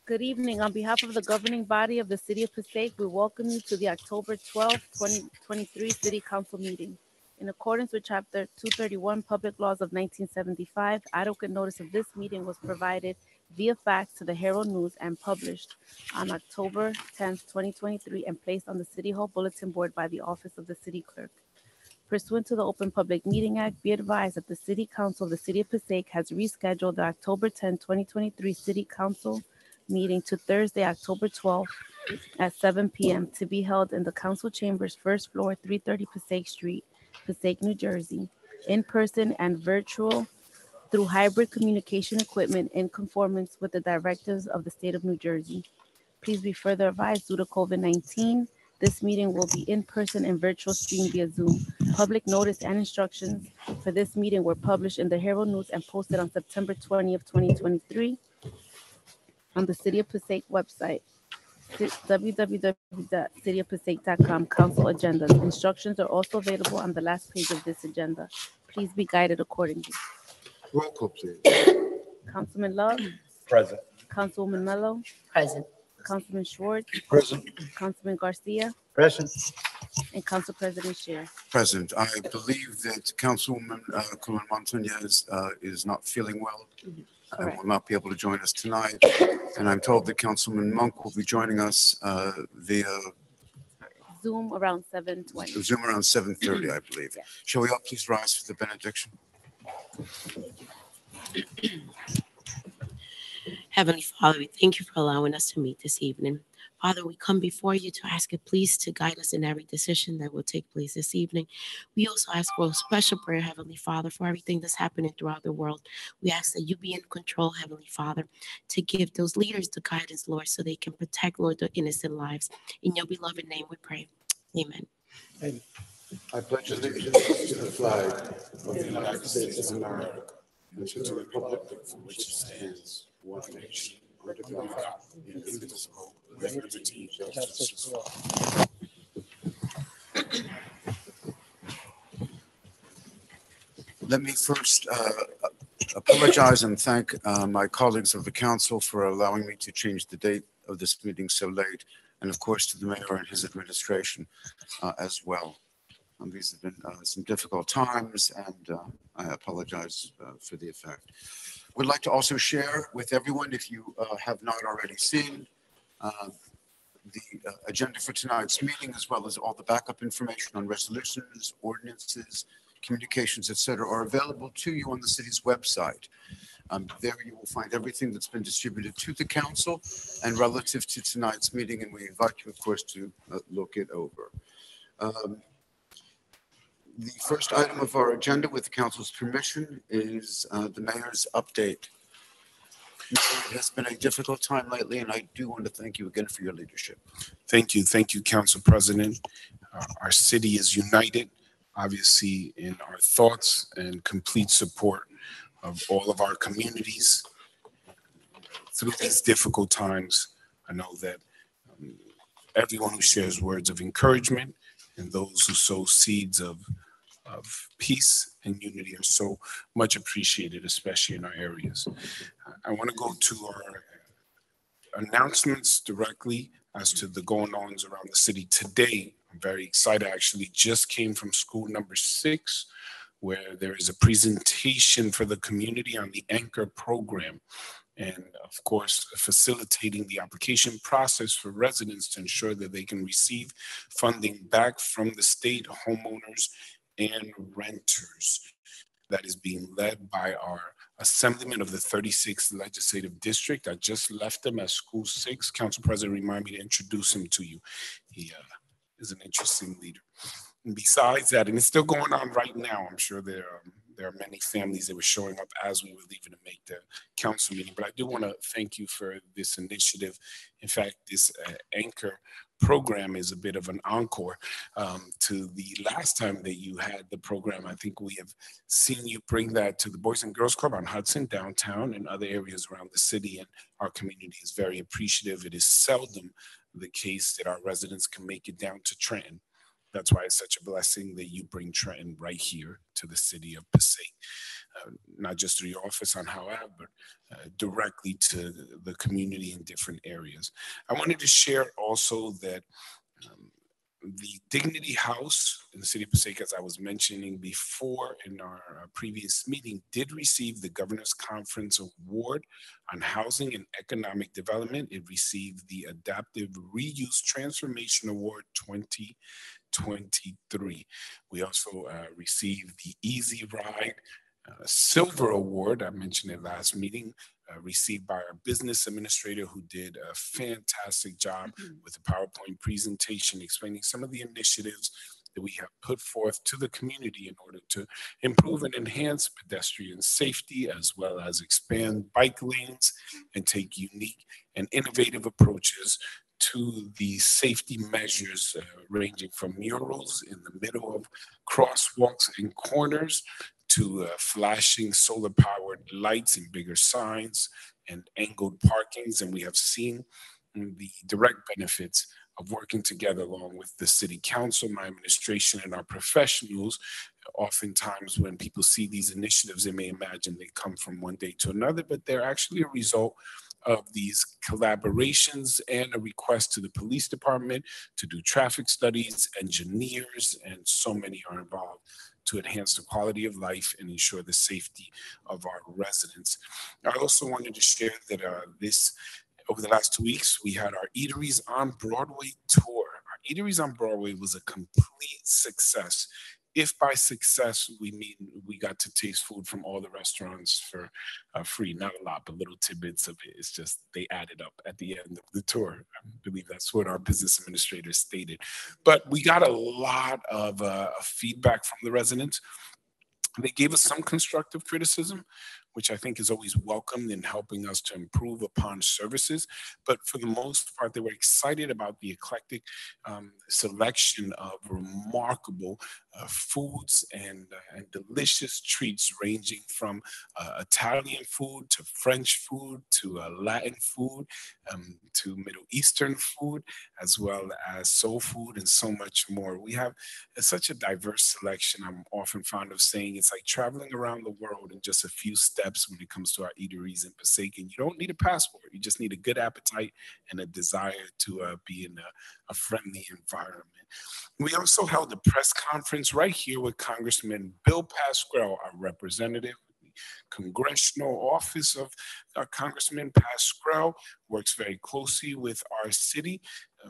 Good evening. On behalf of the governing body of the City of Passaic, we welcome you to the October 12th, 2023 City Council meeting. In accordance with Chapter 231 Public Laws of 1975, adequate notice of this meeting was provided via fax to the Herald News and published on October 10th, 2023, and placed on the City Hall Bulletin Board by the Office of the City Clerk. Pursuant to the Open Public Meeting Act, be advised that the City Council of the City of Passaic has rescheduled the October 10, 2023 City Council meeting to Thursday, October 12th at 7 p.m. to be held in the Council Chambers, first floor, 330 Passaic Street, Passaic, New Jersey, in person and virtual through hybrid communication equipment in conformance with the directives of the State of New Jersey. Please be further advised, due to COVID-19, this meeting will be in person and virtual stream via Zoom. Public notice and instructions for this meeting were published in the Herald News and posted on September 20th, 2023 on the City of Passaic website, www.cityofpassaic.com. Council agendas. Instructions are also available on the last page of this agenda. Please be guided accordingly. Roll call, please. Councilman Love. Present. Councilwoman Mello. Present. Councilman Schwartz. Present. Councilman Garcia. Present. And Council President Scheer. Present. I believe that Councilwoman Montañez is not feeling well and will not be able to join us tonight. And I'm told that Councilman Monk will be joining us via Zoom around 7:20. Zoom around 7:30, I believe. Yes. Shall we all please rise for the benediction? Heavenly Father, we thank you for allowing us to meet this evening. Father, we come before you to ask you please to guide us in every decision that will take place this evening. We also ask for a special prayer, Heavenly Father, for everything that's happening throughout the world. We ask that you be in control, Heavenly Father, to give those leaders the guidance, Lord, so they can protect, Lord, the innocent lives. In your beloved name we pray. Amen. Amen. I pledge allegiance to the flag of the United States of America and to the republic for which it stands, one nation, under God, indivisible, with liberty and justice for all. Let me first apologize and thank my colleagues of the council for allowing me to change the date of this meeting so late, and of course to the mayor and his administration as well. These have been some difficult times, and I apologize for the effect. We'd like to also share with everyone, if you have not already seen, the agenda for tonight's meeting, as well as all the backup information on resolutions, ordinances, communications, etc., are available to you on the city's website. There you will find everything that's been distributed to the council and relative to tonight's meeting, and we invite you, of course, to look it over. The first item of our agenda, with the council's permission, is the mayor's update. It has been a difficult time lately, and I do want to thank you again for your leadership. Thank you, Council President. Our city is united, obviously, in our thoughts and complete support of all of our communities through these difficult times. I know that everyone who shares words of encouragement and those who sow seeds of peace and unity are so much appreciated, especially in our areas. I want to go to our announcements directly as to the going-ons around the city today. I'm very excited. I actually just came from school number 6, where there is a presentation for the community on the Anchor program. And of course, facilitating the application process for residents to ensure that they can receive funding back from the state, homeowners, and renters. That is being led by our Assemblyman of the 36th Legislative District. I just left him at School 6. Council President reminded me to introduce him to you. He is an interesting leader. And besides that, and it's still going on right now, I'm sure there are many families that were showing up as we were leaving to make the council meeting. But I do want to thank you for this initiative. In fact, this Anchor program is a bit of an encore to the last time that you had the program. I think we have seen you bring that to the Boys and Girls Club on Hudson, downtown, and other areas around the city, and our community is very appreciative. It is seldom the case that our residents can make it down to Trenton, That's why it's such a blessing that you bring Trenton right here to the city of Passaic, not just through your office on Howe Ave, but directly to the community in different areas. I wanted to share also that the Dignity House in the city of Passaic, as I was mentioning before in our previous meeting, did receive the Governor's Conference Award on Housing and Economic Development. It received the Adaptive Reuse Transformation Award 2023. We also received the Easy Ride Silver Award. I mentioned it last meeting, received by our business administrator, who did a fantastic job with a PowerPoint presentation explaining some of the initiatives that we have put forth to the community in order to improve and enhance pedestrian safety, as well as expand bike lanes and take unique and innovative approaches to the safety measures, ranging from murals in the middle of crosswalks and corners to flashing solar-powered lights and bigger signs and angled parkings. And we have seen the direct benefits of working together along with the city council, my administration, and our professionals. Oftentimes when people see these initiatives, they may imagine they come from one day to another, but they're actually a result of these collaborations and a request to the police department to do traffic studies, engineers, and so many are involved to enhance the quality of life and ensure the safety of our residents. I also wanted to share that over the last 2 weeks, we had our Eateries on Broadway tour. Our Eateries on Broadway was a complete success. If by success, we mean we got to taste food from all the restaurants for free. Not a lot, but little tidbits of it. It's just they added up at the end of the tour. I believe that's what our business administrator stated. But we got a lot of feedback from the residents. They gave us some constructive criticism, which I think is always welcomed in helping us to improve upon services. But for the most part, they were excited about the eclectic selection of remarkable foods and delicious treats, ranging from Italian food to French food to Latin food to Middle Eastern food, as well as soul food and so much more. We have such a diverse selection. I'm often fond of saying it's like traveling around the world in just a few steps when it comes to our eateries in Passaic. And you don't need a passport. You just need a good appetite and a desire to be in a friendly environment. We also held a press conference right here with Congressman Bill Pascrell, our representative. Congressional office of Congressman Pascrell works very closely with our city.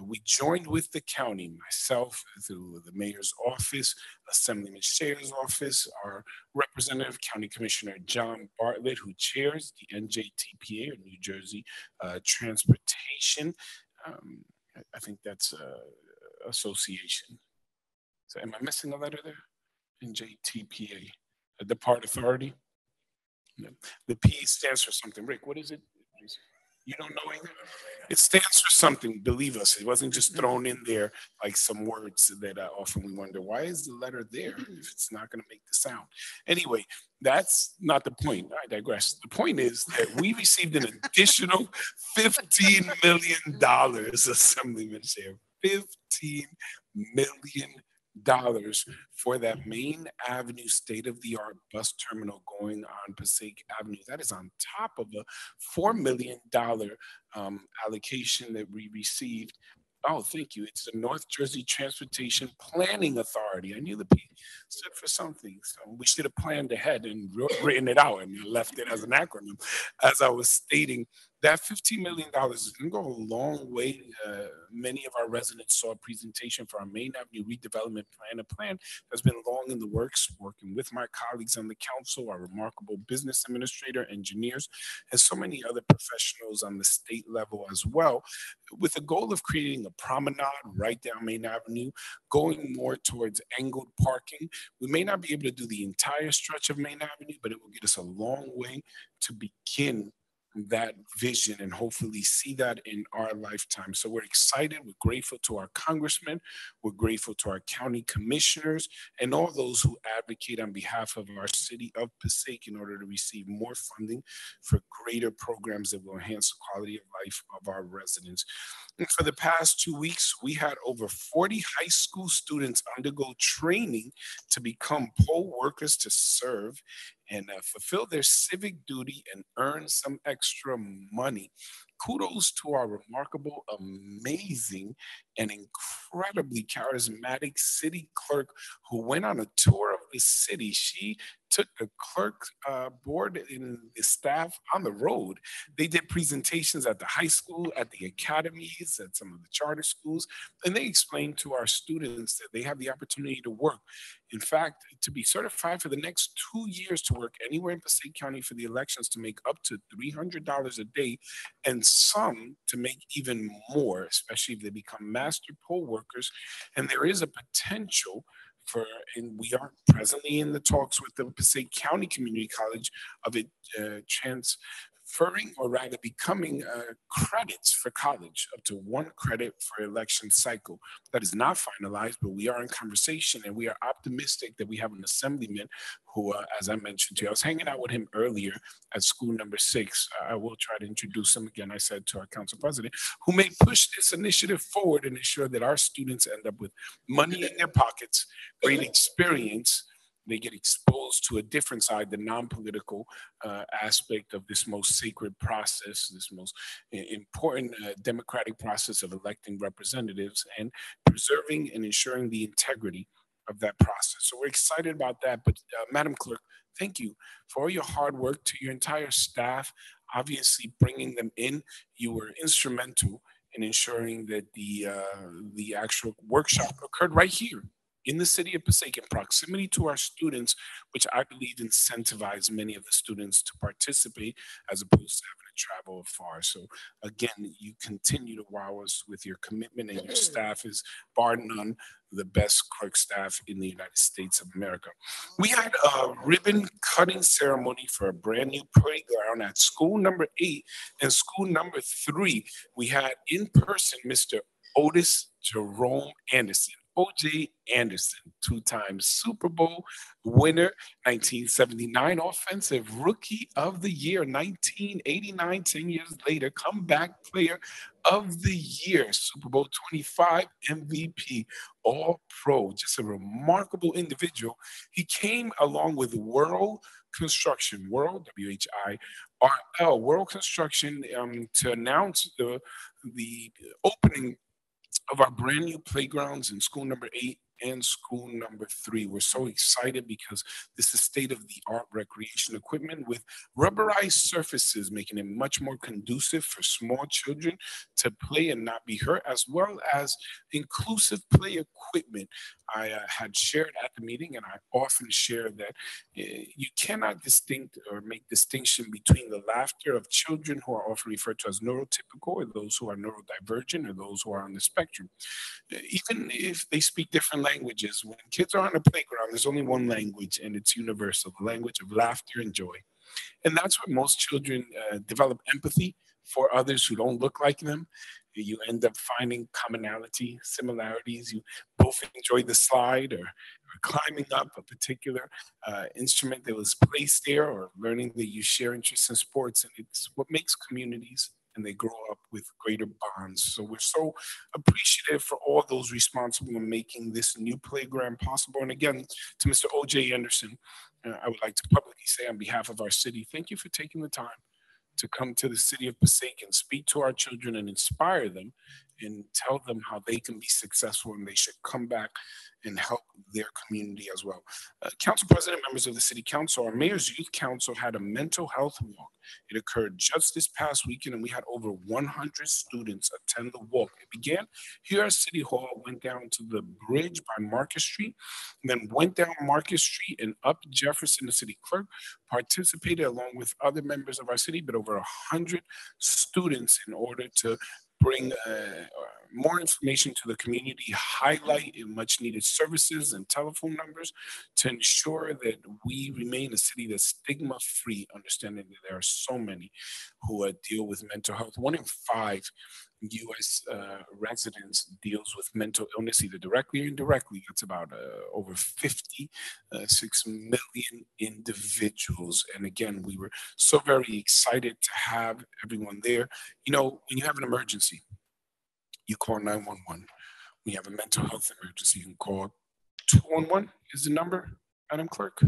We joined with the county, myself through the mayor's office, Assemblyman Shayer's office, our representative, County Commissioner John Bartlett, who chairs the NJTPA, or New Jersey Transportation. I think that's association. So am I missing a letter there? NJTPA, the part authority. The P stands for something. Rick, what is it? You don't know either? It stands for something, believe us. It wasn't just thrown in there like some words that often we wonder, why is the letter there if it's not going to make the sound? Anyway, that's not the point. I digress. The point is that we received an additional $15 million, Assemblyman Chair. $15 million for that Main Avenue state-of-the-art bus terminal going on Passaic Avenue. That is on top of a $4 million allocation that we received. Oh, thank you. It's the North Jersey Transportation Planning Authority. I knew the P stood for something, so we should have planned ahead and written it out and left it as an acronym. As I was stating, that $15 million is going to go a long way. Many of our residents saw a presentation for our Main Avenue redevelopment plan, a plan that's been long in the works, working with my colleagues on the council, our remarkable business administrator, engineers, and so many other professionals on the state level as well, with the goal of creating a promenade right down Main Avenue, going more towards angled parking. We may not be able to do the entire stretch of Main Avenue, but it will get us a long way to begin that vision and hopefully see that in our lifetime. So we're excited. We're grateful to our congressmen. We're grateful to our county commissioners and all those who advocate on behalf of our city of Passaic in order to receive more funding for greater programs that will enhance the quality of life of our residents. And for the past 2 weeks, we had over 40 high school students undergo training to become poll workers to serve and fulfill their civic duty and earn some extra money. Kudos to our remarkable, amazing, and incredibly charismatic city clerk who went on a tour of the city. She took the clerk board and the staff on the road. They did presentations at the high school, at the academies, at some of the charter schools, and they explained to our students that they have the opportunity to work. In fact, to be certified for the next 2 years to work anywhere in Passaic County for the elections to make up to $300 a day, and some to make even more, especially if they become master poll workers. And there is a potential for, and we are presently in the talks with the Passaic County Community College of it transferring, or rather becoming credits for college, up to 1 credit for election cycle. That is not finalized, but we are in conversation and we are optimistic that we have an assemblyman who, as I mentioned to you, I was hanging out with him earlier at school number 6. I will try to introduce him again, I said to our council president, who may push this initiative forward and ensure that our students end up with money in their pockets, great experience. They get exposed to a different side, the non-political aspect of this most sacred process, this most important democratic process of electing representatives and preserving and ensuring the integrity of that process. So we're excited about that. But Madam Clerk, thank you for all your hard work, to your entire staff, obviously bringing them in. You were instrumental in ensuring that the actual workshop occurred right here in the city of Passaic, in proximity to our students, which I believe incentivize many of the students to participate as opposed to having to travel afar. So again, you continue to wow us with your commitment, and your staff is, bar none, the best clerk staff in the United States of America. We had a ribbon cutting ceremony for a brand new playground at school number 8 and school number 3. We had in person Mr. Otis Jerome Anderson. OJ Anderson, 2-time Super Bowl winner, 1979 Offensive Rookie of the Year, 1989, 10 years later, comeback player of the year, Super Bowl 25 MVP, All Pro, just a remarkable individual. He came along with World Construction, World, WHIRL, World Construction, to announce the opening of our brand new playgrounds in school number 8 and school number 3. We're so excited because this is state-of-the-art recreation equipment with rubberized surfaces, making it much more conducive for small children to play and not be hurt, as well as inclusive play equipment. I had shared at the meeting, and I often share that you cannot distinct or make distinction between the laughter of children who are often referred to as neurotypical, or those who are neurodivergent, or those who are on the spectrum. Even if they speak different languages, when kids are on a playground, there's only one language, and it's universal, the language of laughter and joy. And that's where most children develop empathy for others who don't look like them. You end up finding commonality, similarities. You both enjoy the slide, or climbing up a particular instrument that was placed there, or learning that you share interests in sports. And it's what makes communities, and they grow up with greater bonds. So we're so appreciative for all those responsible in making this new playground possible. And again, to Mr. O.J. Anderson, I would like to publicly say on behalf of our city, thank you for taking the time to come to the city of Passaic and speak to our children and inspire them and tell them how they can be successful and they should come back and help their community as well. Council President, members of the City Council, our Mayor's Youth Council had a mental health walk. It occurred just this past weekend, and we had over 100 students attend the walk. It began here at City Hall, went down to the bridge by Market Street, and then went down Market Street and up Jefferson. The city clerk participated along with other members of our city, but over 100 students, in order to bring more information to the community, highlight much needed services and telephone numbers to ensure that we remain a city that's stigma free, understanding that there are so many who deal with mental health. 1 in 5 U.S. Residents deals with mental illness, either directly or indirectly. That's about over 56 million individuals. And again, we were so very excited to have everyone there. You know, when you have an emergency, you call 911. When you have a mental health emergency, you can call 211 is the number, Madam Clerk.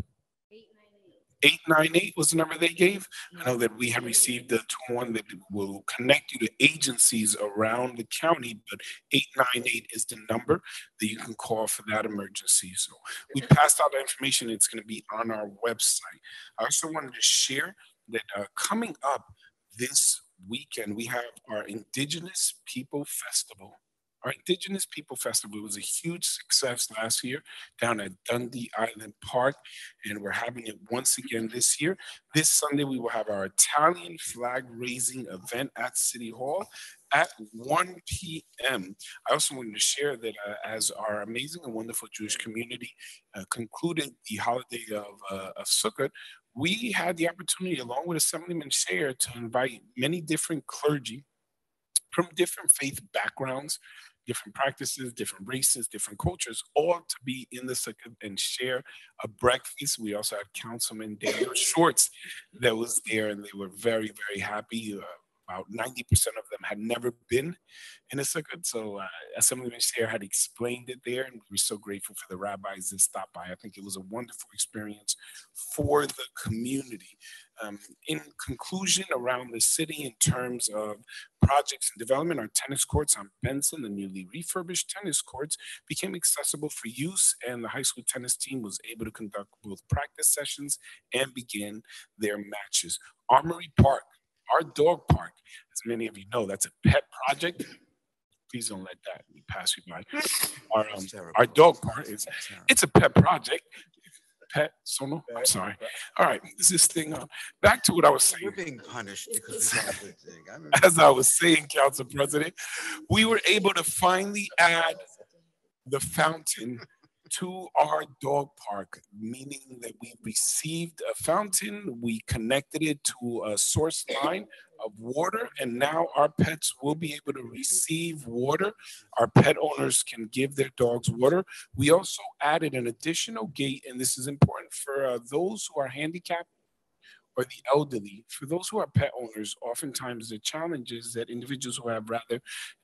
898 was the number they gave. I know that we have received the one that will connect you to agencies around the county, but 898 is the number that you can call for that emergency. So we passed out the information. It's going to be on our website. I also wanted to share that coming up this weekend, we have our Indigenous People Festival. Our Indigenous People Festival was a huge success last year down at Dundee Island Park, and we're having it once again this year. This Sunday, we will have our Italian flag raising event at City Hall at 1 p.m. I also wanted to share that as our amazing and wonderful Jewish community concluded the holiday of Sukkot, we had the opportunity, along with Assemblyman Shayer, to invite many different clergy from different faith backgrounds, different practices, different races, different cultures, all to be in the sukkah and share a breakfast. We also had Councilman Daniel Schwartz that was there, and they were very, very happy. About 90% of them had never been in a sukkah. So Assemblyman Shayer had explained it there, and we were so grateful for the rabbis that stopped by. I think it was a wonderful experience for the community. In conclusion, around the city in terms of projects and development, our tennis courts on Benson, the newly refurbished tennis courts, became accessible for use, and the high school tennis team was able to conduct both practice sessions and begin their matches. Armory Park, our dog park, as many of you know, that's a pet project. Please don't let that pass you by. Our dog park it's a pet project. Pet Sono? I'm sorry. All right, is this thing on? Back to what I was saying. We're being punished because we got a good thing. As I was saying, Council President, we were able to finally add the fountain to our dog park, meaning that we received a fountain, we connected it to a source line of water, and now our pets will be able to receive water. Our pet owners can give their dogs water. We also added an additional gate, and this is important for those who are handicapped or the elderly. For those who are pet owners, oftentimes the challenge is that individuals who have rather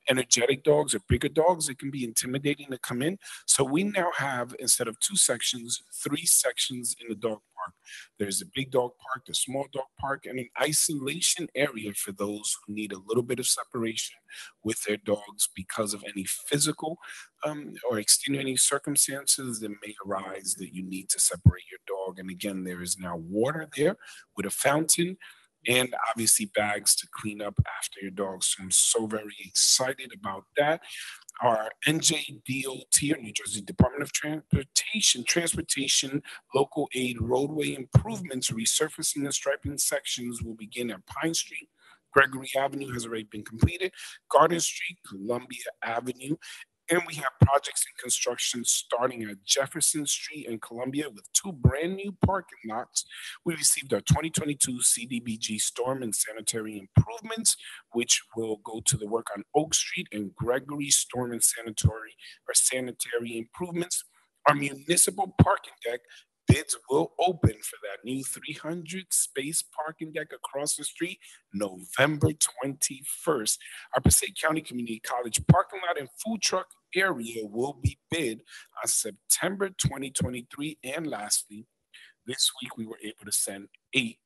energetic dogs or bigger dogs, it can be intimidating to come in. So we now have, instead of 2 sections, 3 sections in the dog park. There's a big dog park, the small dog park, and an isolation area for those who need a little bit of separation with their dogs because of any physical or extenuating circumstances that may arise that you need to separate your dog. And again, there is now water there with a fountain and obviously bags to clean up after your dog. So I'm so very excited about that. Our NJDOT, or New Jersey Department of Transportation local aid roadway improvements, resurfacing and striping sections will begin at Pine Street. Gregory Avenue has already been completed. Garden Street, Columbia Avenue, and we have projects in construction starting at Jefferson Street and Columbia with 2 brand new parking lots. We received our 2022 CDBG storm and sanitary improvements, which will go to the work on Oak Street and Gregory storm and sanitary improvements. Our municipal parking deck bids will open for that new 300 space parking deck across the street November 21st. Our Passaic County Community College parking lot and food truck area will be bid on September 2023. And lastly, this week we were able to send eight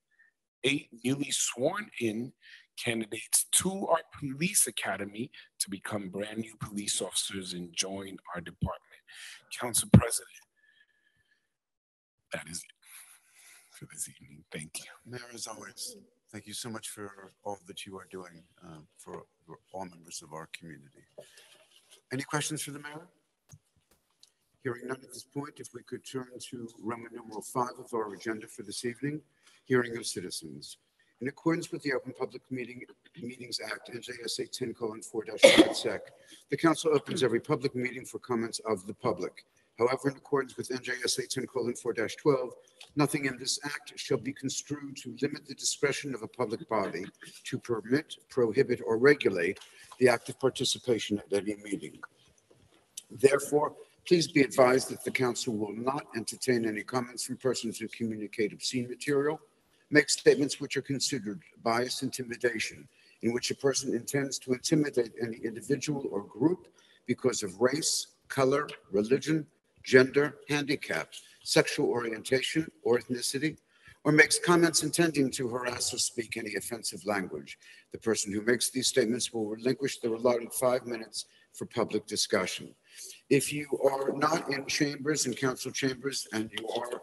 newly sworn in candidates to our police academy to become brand new police officers and join our department. Council President, that is it for this evening. Thank you. Mayor, as always, thank you so much for all that you are doing for all members of our community. Any questions for the mayor? Hearing none at this point, if we could turn to Roman numeral 5 of our agenda for this evening, hearing of citizens. In accordance with the Open Public Meeting Meetings Act, NJSA 10:4-5 sec. The council opens every public meeting for comments of the public. However, in accordance with NJSA 10:4-12, nothing in this act shall be construed to limit the discretion of a public body to permit, prohibit, or regulate the active participation at any meeting. Therefore, please be advised that the council will not entertain any comments from persons who communicate obscene material, make statements which are considered bias, intimidation, in which a person intends to intimidate any individual or group because of race, color, religion, gender, handicap, sexual orientation, or ethnicity, or makes comments intending to harass or speak any offensive language. The person who makes these statements will relinquish the allotted 5 minutes for public discussion. If you are not in chambers, in council chambers, and you are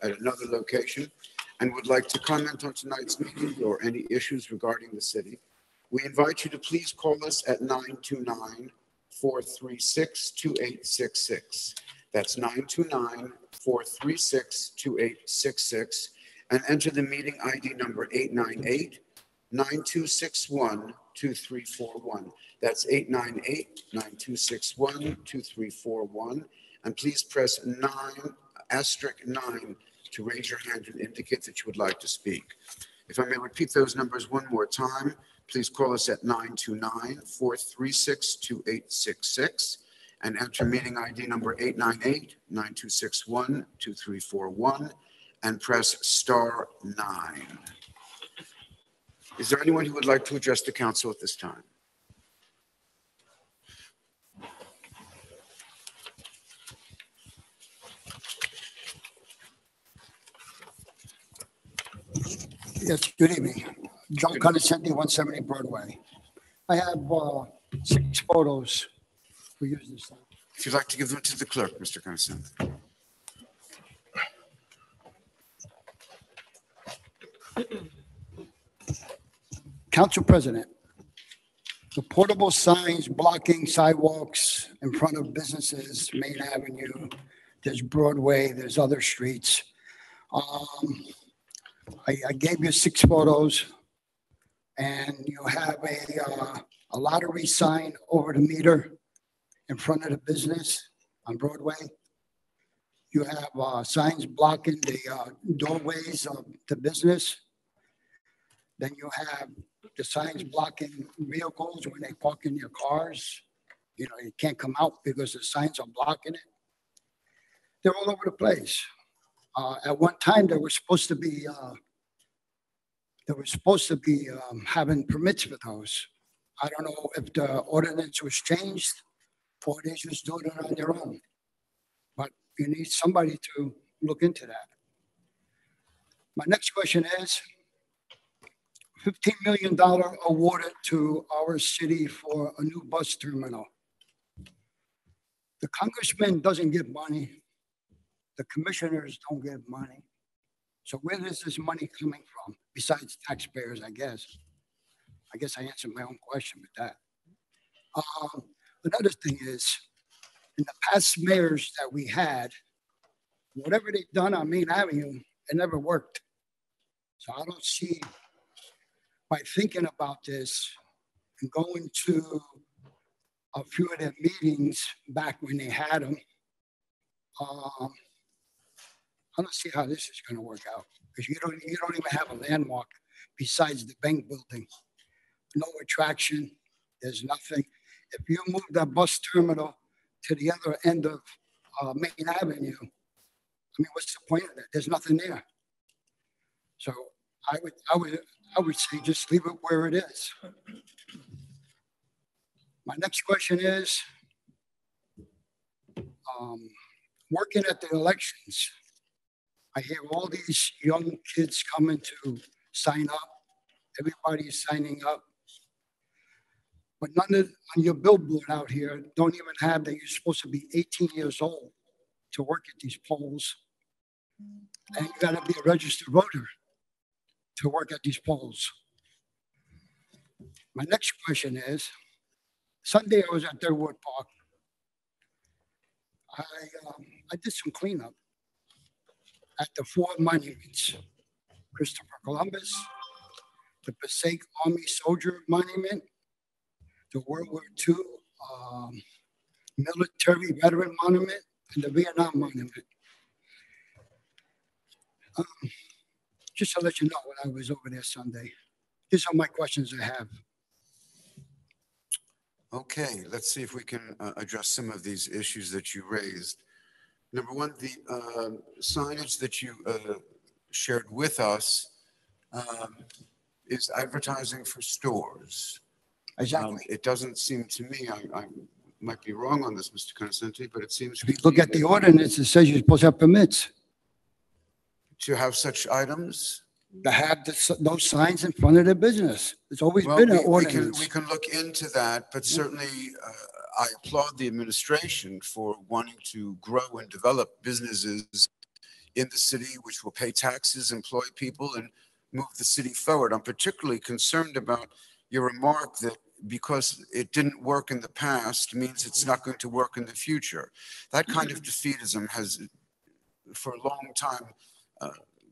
at another location and would like to comment on tonight's meeting or any issues regarding the city, we invite you to please call us at 929-436-2866. That's 929-436-2866, and enter the meeting ID number 898-9261-2341. That's 898-9261-2341. And please press 9*9 to raise your hand and indicate that you would like to speak. If I may repeat those numbers one more time, please call us at 929-436-2866 and enter meeting ID number 898-9261-2341 and press *9. Is there anyone who would like to address the council at this time? Yes, good evening. John Condescendi, 170 Broadway. I have 6 photos we use this time. If you'd like to give them to the clerk, Mr. Consent. Council President, the portable signs blocking sidewalks in front of businesses, Main Avenue, there's Broadway, there's other streets. I gave you 6 photos, and you have a lottery sign over the meter in front of the business on Broadway. You have signs blocking the doorways of the business. Then you have the signs blocking vehicles when they park in your cars. You know, you can't come out because the signs are blocking it. They're all over the place. At one time, they were supposed to be having permits for those. I don't know if the ordinance was changed or they just do it on their own. But you need somebody to look into that. My next question is, $15 million awarded to our city for a new bus terminal. The congressman doesn't give money. The commissioners don't give money. So where is this money coming from? Besides taxpayers, I guess. I guess I answered my own question with that. Another thing is, in the past mayors that we had, whatever they've done on Main Avenue, it never worked. So I don't see, by thinking about this and going to a few of their meetings back when they had them, I don't see how this is going to work out, because you don't even have a landmark besides the bank building. No attraction. There's nothing. If you move that bus terminal to the other end of Main Avenue, I mean, what's the point of that? There's nothing there. So I would say just leave it where it is. My next question is, working at the elections, I hear all these young kids coming to sign up. Everybody's signing up. But none of on your billboard out here don't even have that you're supposed to be 18 years old to work at these polls. And you got to be a registered voter to work at these polls. My next question is, Sunday I was at Deadwood Park. I did some cleanup at the 4 monuments: Christopher Columbus, the Passaic Army Soldier Monument, the World War II Military Veteran Monument, and the Vietnam Monument. Just to let you know when I was over there Sunday. These are my questions I have. Okay, let's see if we can address some of these issues that you raised. Number one, the signage that you shared with us is advertising for stores. Exactly. It doesn't seem to me, I might be wrong on this, Mr. Consenti, but it seems If you look at the ordinance, it says you're supposed to have permits to have such items. to have those signs in front of their business. It's always been an ordinance. We can look into that, but certainly I applaud the administration for wanting to grow and develop businesses in the city, which will pay taxes, employ people, and move the city forward. I'm particularly concerned about your remark that because it didn't work in the past means it's not going to work in the future. That kind of defeatism has, for a long time,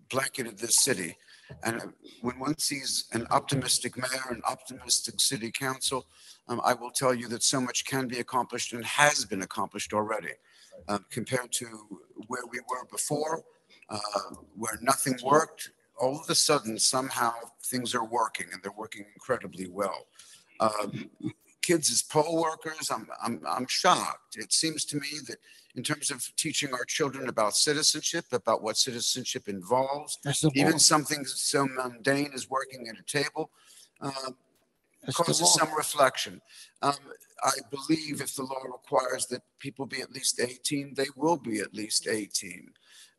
blanketed this city. And when one sees an optimistic mayor, an optimistic city council, I will tell you that so much can be accomplished and has been accomplished already compared to where we were before, where nothing worked. All of a sudden, somehow things are working, and they're working incredibly well. Kids as poll workers, I'm shocked. It seems to me that in terms of teaching our children about citizenship, about what citizenship involves, even something so mundane as working at a table, causes some reflection. I believe if the law requires that people be at least 18, they will be at least 18.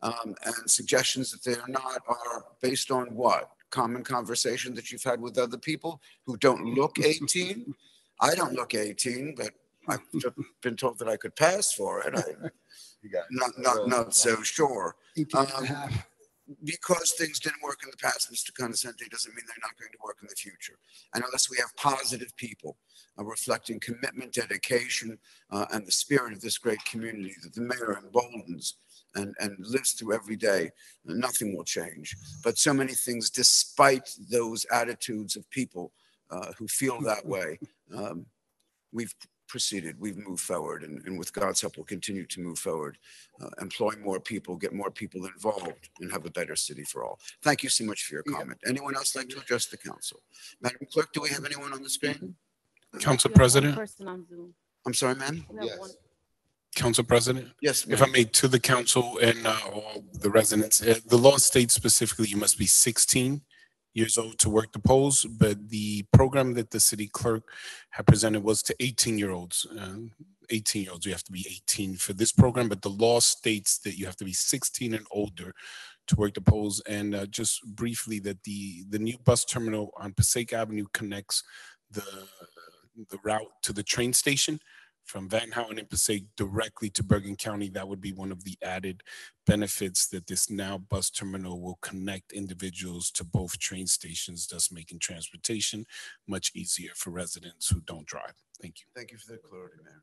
And suggestions that they are not are based on what? Common conversation that you've had with other people who don't look 18? I don't look 18, but I've been told that I could pass for it. I'm not so sure. Because things didn't work in the past, Mr. Condescenti, doesn't mean they're not going to work in the future. And unless we have positive people reflecting commitment, dedication, and the spirit of this great community that the mayor emboldens and lives through every day, nothing will change. But so many things, despite those attitudes of people who feel that way, we've proceeded, we've moved forward, and with God's help, we'll continue to move forward, employ more people, get more people involved, and have a better city for all. Thank you so much for your comment. Anyone else like to address the council? Madam Clerk, do we have anyone on the screen? Council We have one President? person on Zoom. I'm sorry, ma'am? We have one. Council President? Yes, If I ma'am. may, to the council and all the residents, the law states specifically you must be 16 years old to work the polls, but the program that the city clerk had presented was to 18-year-olds. 18-year-olds, you have to be 18 for this program, but the law states that you have to be 16 and older to work the polls. And just briefly, that the new bus terminal on Passaic Avenue connects the route to the train station from Van Houten and Passaic directly to Bergen County. That would be one of the added benefits, that this now bus terminal will connect individuals to both train stations, thus making transportation much easier for residents who don't drive. Thank you. Thank you for that clarity, Mayor.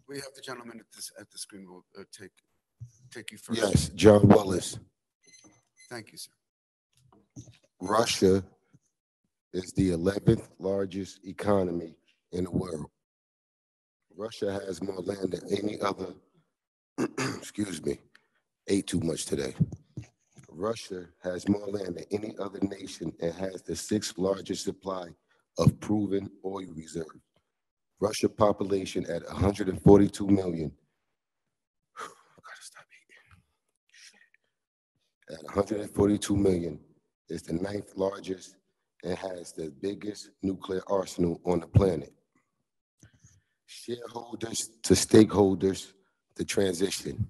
We have the gentleman at the screen. We'll take you first. Yes, John Wallace. Thank you, sir. Russia is the 11th largest economy in the world. Russia has more land than any other, excuse me, ate too much today. Russia has more land than any other nation and has the 6th largest supply of proven oil reserve. Russia population at 142 million. I gotta stop eating. At 142 million is the 9th largest and has the biggest nuclear arsenal on the planet. Shareholders to stakeholders, the transition.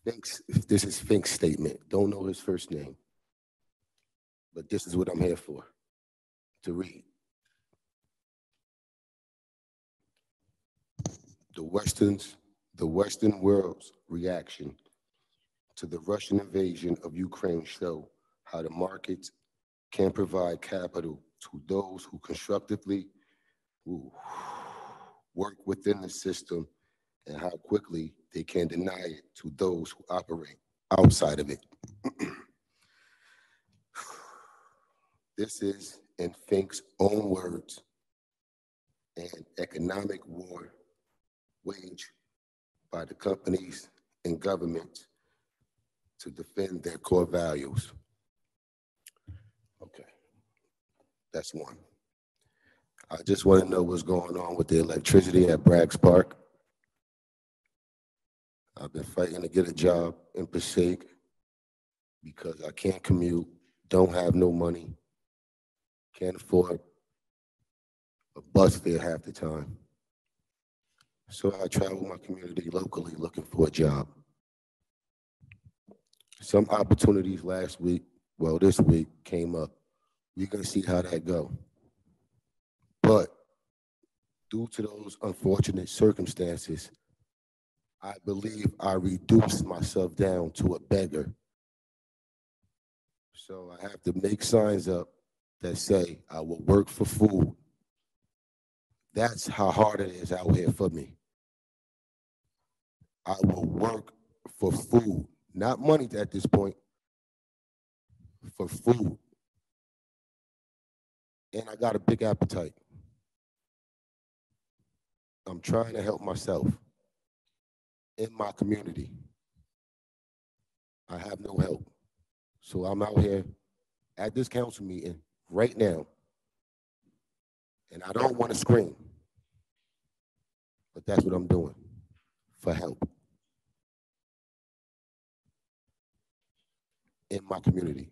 This is Fink's statement. Don't know his first name, but this is what I'm here for, to read. The Western world's reaction to the Russian invasion of Ukraine show how the markets can provide capital to those who constructively work within the system, and how quickly they can deny it to those who operate outside of it. This is, in Fink's own words, an economic war waged by the companies and governments to defend their core values. Okay, that's one. I just want to know what's going on with the electricity at Braggs Park. I've been fighting to get a job in Passaic because I can't commute, don't have no money, can't afford a bus fare half the time. So I travel my community locally looking for a job. Some opportunities last week, well, this week came up. We're gonna see how that go. But due to those unfortunate circumstances, I believe I reduced myself down to a beggar. So I have to make signs up that say I will work for food. That's how hard it is out here for me. I will work for food, not money at this point, for food. And I got a big appetite. I'm trying to help myself in my community. I have no help. So I'm out here at this council meeting right now, and I don't want to scream, but that's what I'm doing for help in my community.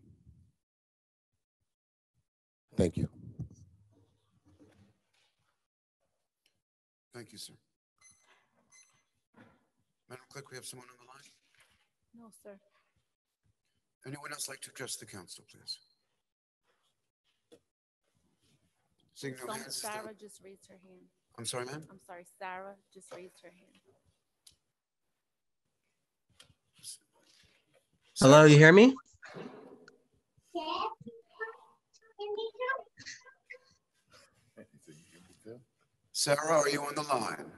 Thank you. Thank you, sir. Madam Clerk, we have someone on the line. No, sir. Anyone else like to address the council, please? Seeing no hands. Sarah just raised her hand. I'm sorry, ma'am? I'm sorry, Sarah just raised her hand. Hello, you hear me? Sarah, are you on the line?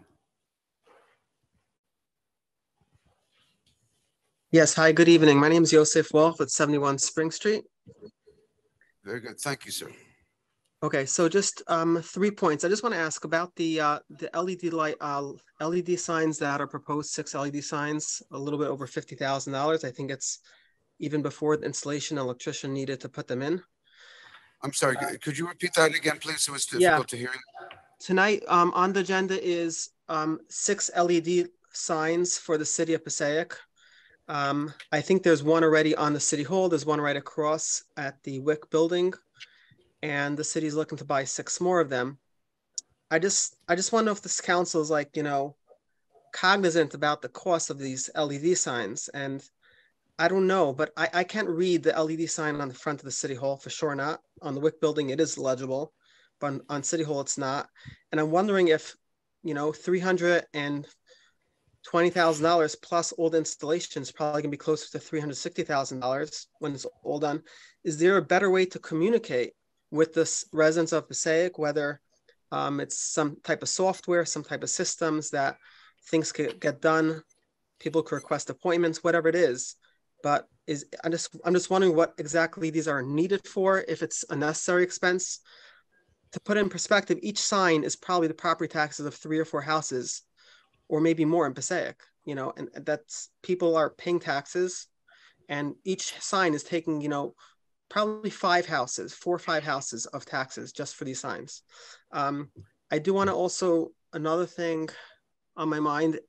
Yes, hi, good evening. My name is Yosef Wolf at 71 Spring Street. Very good. Thank you, sir. Okay, so just 3 points. I just want to ask about the LED light, LED signs that are proposed, 6 LED signs, a little bit over $50,000. I think it's even before the installation, an electrician needed to put them in. I'm sorry, could you repeat that again, please? It was difficult to hear. Tonight on the agenda is 6 LED signs for the city of Passaic. I think there's one already on the city hall. There's one right across at the WIC building, and the city's looking to buy 6 more of them. I just want to know if this council is like, cognizant about the cost of these LED signs. And I don't know, but I can't read the LED sign on the front of the city hall, for sure not. On the WIC building, it is legible, but on city hall, it's not. And I'm wondering if, $320,000 plus all the installations probably gonna be closer to $360,000 when it's all done. Is there a better way to communicate with the residents of Passaic, whether it's some type of software, some type of systems that things could get done, people could request appointments, whatever it is. But I'm just wondering what exactly these are needed for, if it's a necessary expense. To put in perspective, each sign is probably the property taxes of 3 or 4 houses, or maybe more in Passaic, and that's, people are paying taxes, and each sign is taking, probably 4 or 5 houses of taxes just for these signs. I do want to also, another thing on my mind,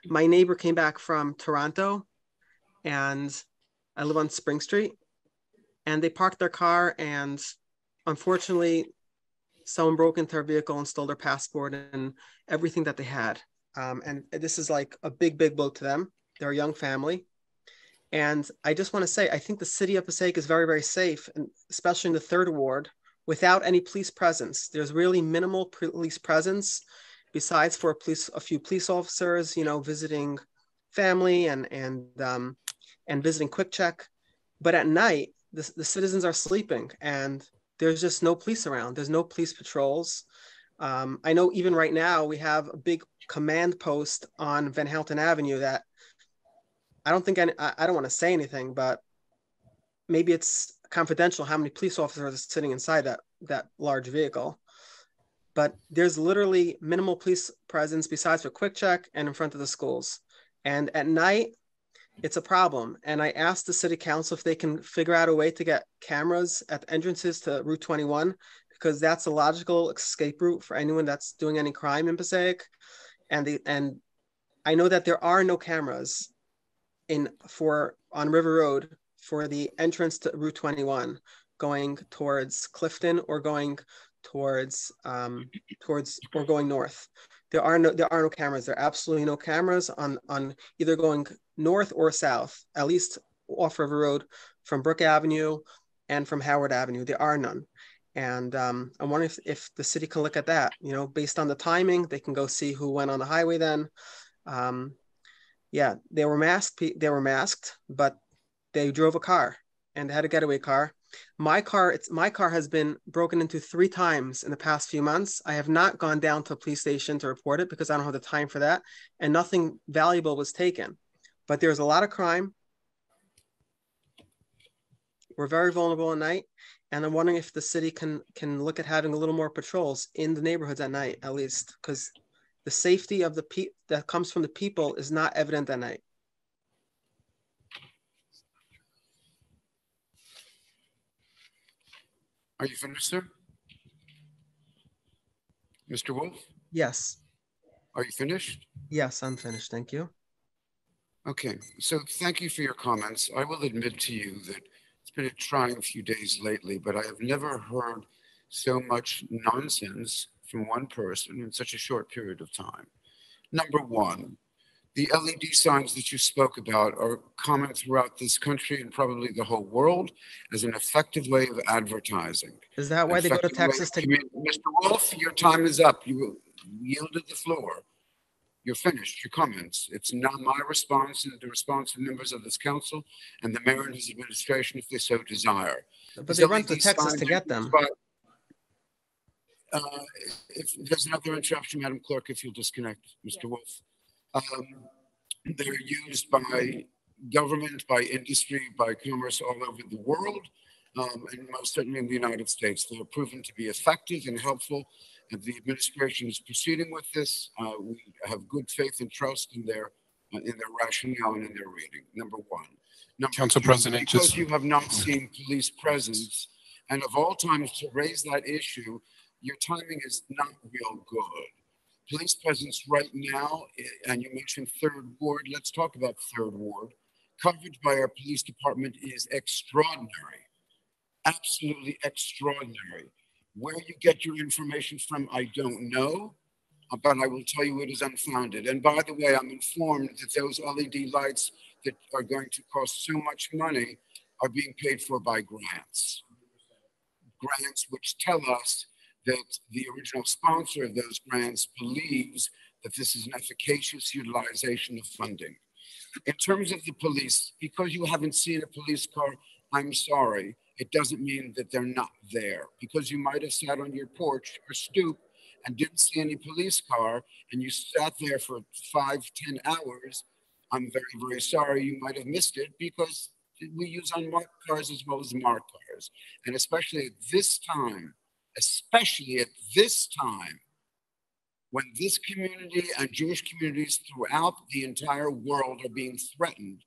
my neighbor came back from Toronto, and I live on Spring Street, and they parked their car, and unfortunately, someone broke into their vehicle and stole their passport and everything that they had. And this is like a big, big blow to them. They're a young family. And I just want to say, I think the city of Passaic is very, very safe, and especially in the 3rd ward, without any police presence. There's really minimal police presence, besides for a few police officers, visiting family and visiting Quick Check. But at night, the citizens are sleeping, and there's just no police around. There's no police patrols. I know even right now we have a big command post on Van Houten Avenue that I don't think I don't want to say anything, but maybe it's confidential how many police officers are sitting inside that large vehicle. But there's literally minimal police presence besides for quick check and in front of the schools. And at night, it's a problem. And I asked the city council if they can figure out a way to get cameras at the entrances to Route 21, because that's a logical escape route for anyone that's doing any crime in Passaic. And I know that there are no cameras on River Road for the entrance to Route 21 going towards Clifton or going towards or going north. There are no cameras. There are absolutely no cameras on either going north or south, at least off River Road from Brook Avenue and from Howard Avenue. There are none. And I'm wondering if the city can look at that, based on the timing, they can go see who went on the highway then. Yeah, they were masked, but they drove a car and they had a getaway car. My car has been broken into 3 times in the past few months. I have not gone down to a police station to report it because I don't have the time for that, and nothing valuable was taken. But there's a lot of crime. We're very vulnerable at night, and I'm wondering if the city can look at having a little more patrols in the neighborhoods at night, at least, because the safety of that comes from the people is not evident at night. Are you finished, sir? Mr. Wolf, Yes. are you finished? Yes, I'm finished. Thank you. Okay, so thank you for your comments. I will admit to you that it's been a trying few days lately, but I have never heard so much nonsense from one person in such a short period of time. Number one, the LED signs that you spoke about are common throughout this country and probably the whole world as an effective way of advertising. Is that why they go to Texas to? Mr. Wolf, your time is up. You yielded the floor. You're finished. Your comments. It's not my response and the response of members of this council and the mayor and his administration if they so desire. But they run to Texas to get them. If there's another interruption, Madam Clerk, if you'll disconnect, Mr. Wolf. They're used by government, by industry, by commerce all over the world, and most certainly in the United States. They are proven to be effective and helpful, and the administration is proceeding with this. We have good faith and trust in their rationale and in their reading, number one. Council President, because you have not seen police presence, and of all times to raise that issue, your timing is not real good. Police presence right now, and you mentioned Third Ward. Let's talk about Third Ward. Coverage by our police department is extraordinary, absolutely extraordinary. Where you get your information from, I don't know, but I will tell you it is unfounded. And by the way, I'm informed that those LED lights that are going to cost so much money are being paid for by grants. Grants which tell us that the original sponsor of those grants believes that this is an efficacious utilization of funding. In terms of the police, because you haven't seen a police car, I'm sorry, it doesn't mean that they're not there. Because you might have sat on your porch or stoop and didn't see any police car, and you sat there for 5-10 hours, I'm very, very sorry you might have missed it, because we use unmarked cars as well as marked cars. And especially at this time, when this community and Jewish communities throughout the entire world are being threatened,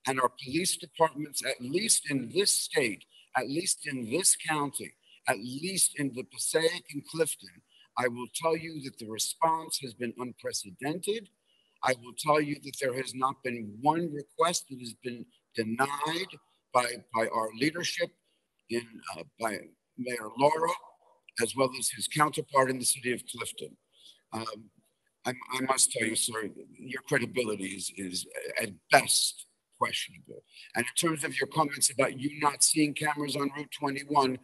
and our police departments, at least in this state, at least in this county, at least in the Passaic and Clifton, I will tell you that the response has been unprecedented. I will tell you that there has not been one request that has been denied by our leadership, by Mayor Laura, as well as his counterpart in the city of Clifton. I must tell you, sir, your credibility is at best questionable. And in terms of your comments about you not seeing cameras on Route 21,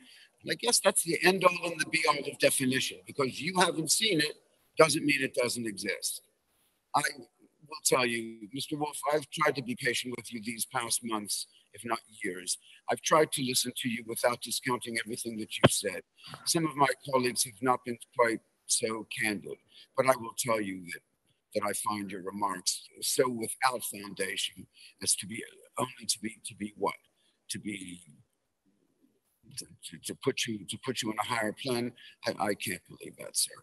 I guess that's the end all and the be all of definition, because you haven't seen it doesn't mean it doesn't exist. I will tell you, Mr. Wolf, I've tried to be patient with you these past months, if not years. I've tried to listen to you without discounting everything that you've said. Some of my colleagues have not been quite so candid, but I will tell you that I find your remarks so without foundation as to be to put you in a higher plan. I can't believe that, sir.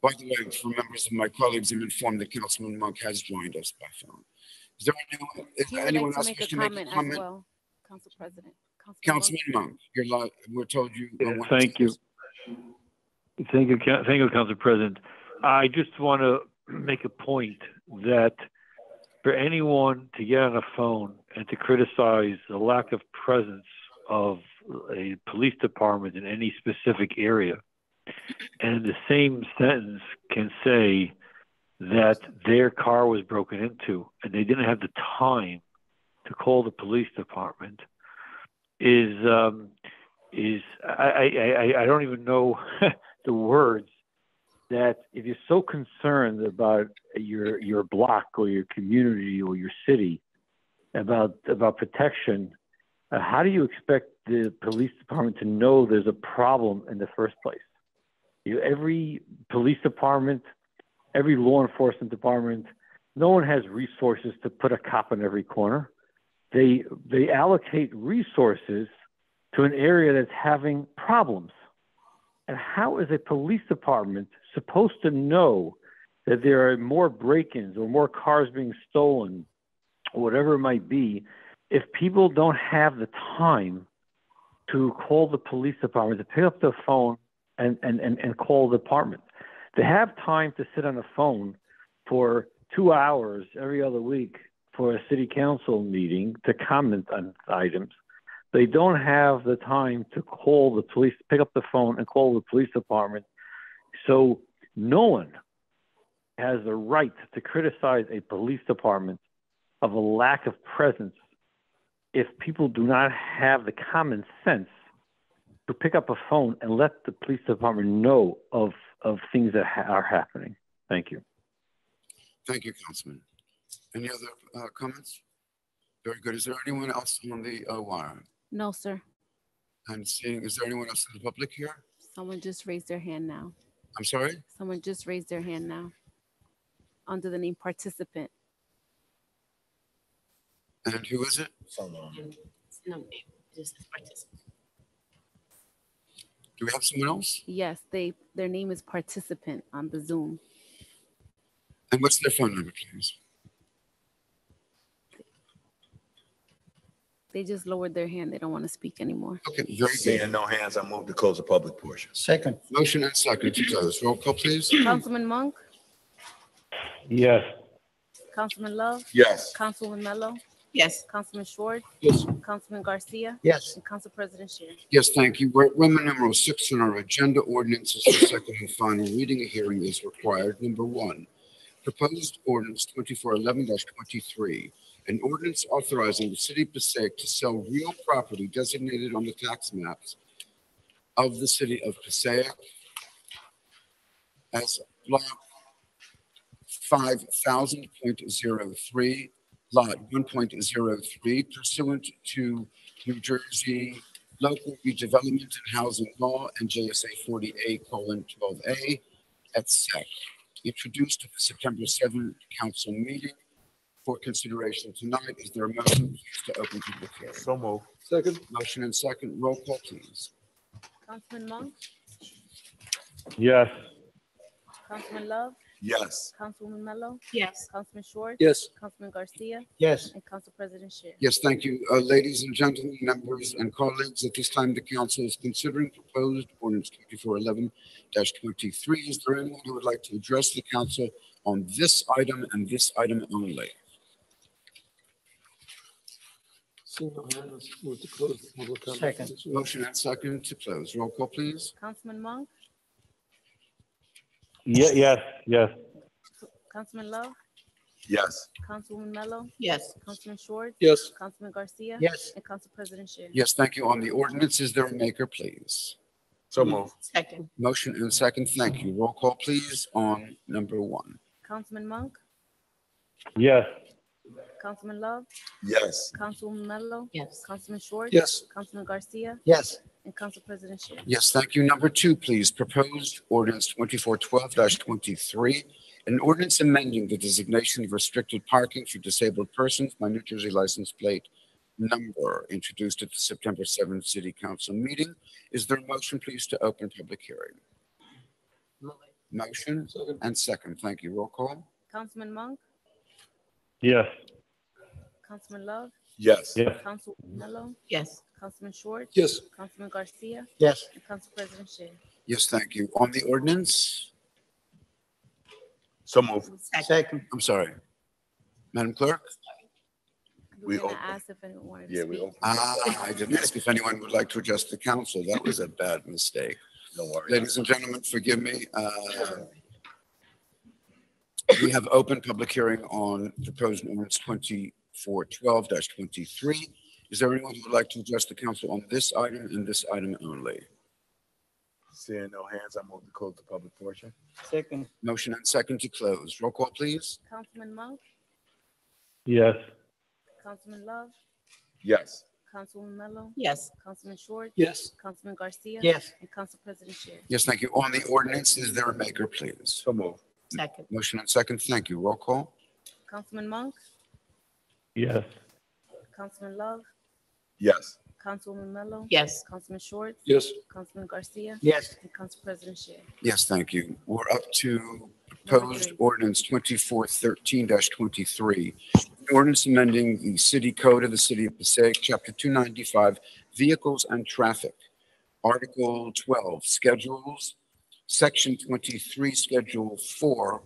By the way, for members of my colleagues, I'm informed that Councilman Monk has joined us by phone. Is there anyone He would like else to make wishing a to make a comment as comment? well, Council President. Councilman Monk, you're live. We're told you. Thank you. Thank you, Council President. I just want to make a point that for anyone to get on a phone and to criticize the lack of presence of a police department in any specific area, and in the same sentence can say that their car was broken into and they didn't have the time to call the police department, is I don't even know the words. That if you're so concerned about your block or your community or your city about protection, how do you expect the police department to know there's a problem in the first place? Every police department, every law enforcement department, no one has resources to put a cop in every corner. They allocate resources to an area that's having problems. And how is a police department supposed to know that there are more break-ins or more cars being stolen or whatever it might be if people don't have the time to call the police department, to pick up the phone and call the department? They have time to sit on the phone for 2 hours every other week for a city council meeting to comment on items. They don't have the time to call the police, pick up the phone and call the police department. So no one has the right to criticize a police department of a lack of presence if people do not have the common sense to pick up a phone and let the police department know of things that are happening. Thank you. Thank you, Councilman. Any other comments? Very good. Is there anyone else on the wire? No, sir. I'm seeing, is there anyone else in the public here? Someone just raised their hand now. I'm sorry? Someone just raised their hand now under the name participant. And who is it? No, just participant. Do we have someone else? Yes, their name is participant on the Zoom. And what's their phone number, please? They just lowered their hand. They don't want to speak anymore. Okay, very good. Seeing no hands, I move to close the public portion. Second. Motion and second to close. Roll call, please. Councilman Monk, Yes. Councilman Love, Yes. Councilwoman Mello, Yes. Councilman Schwartz, Yes. Councilman Garcia, Yes. and Council President Shear. Yes, thank you. Roman numeral 6 on our agenda, ordinances for second and final reading. A hearing is required. Number 1, proposed ordinance 2411-23. An ordinance authorizing the city of Passaic to sell real property designated on the tax maps of the city of Passaic as block 5000.03, lot 1.03, pursuant to New Jersey Local Redevelopment and Housing Law and JSA 40A:12A et sec. Introduced at the September 7th council meeting for consideration tonight. Is there a motion to open public hearing? So move. Second. Motion and second. Roll call, please. Councilman Monk, Yes. Councilman Love, Yes. Councilwoman Mello, Yes. Councilman Schwartz, Yes. Councilman Garcia, Yes. and Council President Shear. Yes, thank you. Ladies and gentlemen, members and colleagues, at this time, the council is considering proposed ordinance 2411-23. Is there anyone who would like to address the council on this item and this item only? Second. Motion and second to close. Roll call, please. Councilman Monk, Yes. Councilman Love, Yes. Councilwoman Mello, Yes. Councilman Schwartz, Yes. Councilman Garcia, Yes. and Council President Shear. Yes, thank you. On the ordinance, is there a maker, please? So move. Second. Motion and second. Thank you. Roll call, please, on number 1. Councilman Monk, Yes. Councilman Love, Yes. Councilwoman Mello, Yes. Councilman Schwartz, Yes. Councilman Garcia, Yes. and Council President Shear. Yes, thank you. Number 2, please. Proposed ordinance 2412-23. An ordinance amending the designation of restricted parking for disabled persons by New Jersey license plate number introduced at the September 7th City Council meeting. Is there a motion, please, to open public hearing? Motion and second. Thank you. Roll call. Councilman Monk, Yes. Councilman Love, Yes. Yes. Councilwoman Mello, Yes. Councilman Schwartz, Yes. Councilman Garcia, Yes. and Council President Shay. Yes, thank you. On the ordinance, So move. Second. I'm sorry. Madam Clerk? We We were gonna open. ask if anyone wanted to Yeah, we speak. open. I didn't ask if anyone would like to address the council. That was a bad mistake. No worries. Ladies and gentlemen, forgive me. We have open public hearing on proposed ordinance 2412-23. Is there anyone who would like to address the council on this item and this item only? Seeing no hands, I move to close the public portion. Second. Motion and second to close. Roll call, please. Councilman Monk, Yes. Councilman Love, Yes. Councilwoman Mello, Yes. Councilman Schwartz, Yes. Councilman Garcia, Yes. and Council President Shay. Yes, thank you. On the ordinance, is there a maker, please? So move. Second. Motion and second. Thank you. Roll call. Councilman Monk, Yes. Councilman Love, Yes. Councilwoman Mello, Yes. Councilman Schwartz, Yes. Councilman Garcia, Yes. and Council President Shay. Yes, thank you. We're up to proposed ordinance 2413-23. Ordinance amending the city code of the city of Passaic, chapter 295, vehicles and traffic. Article 12, schedules, section 23, schedule 4,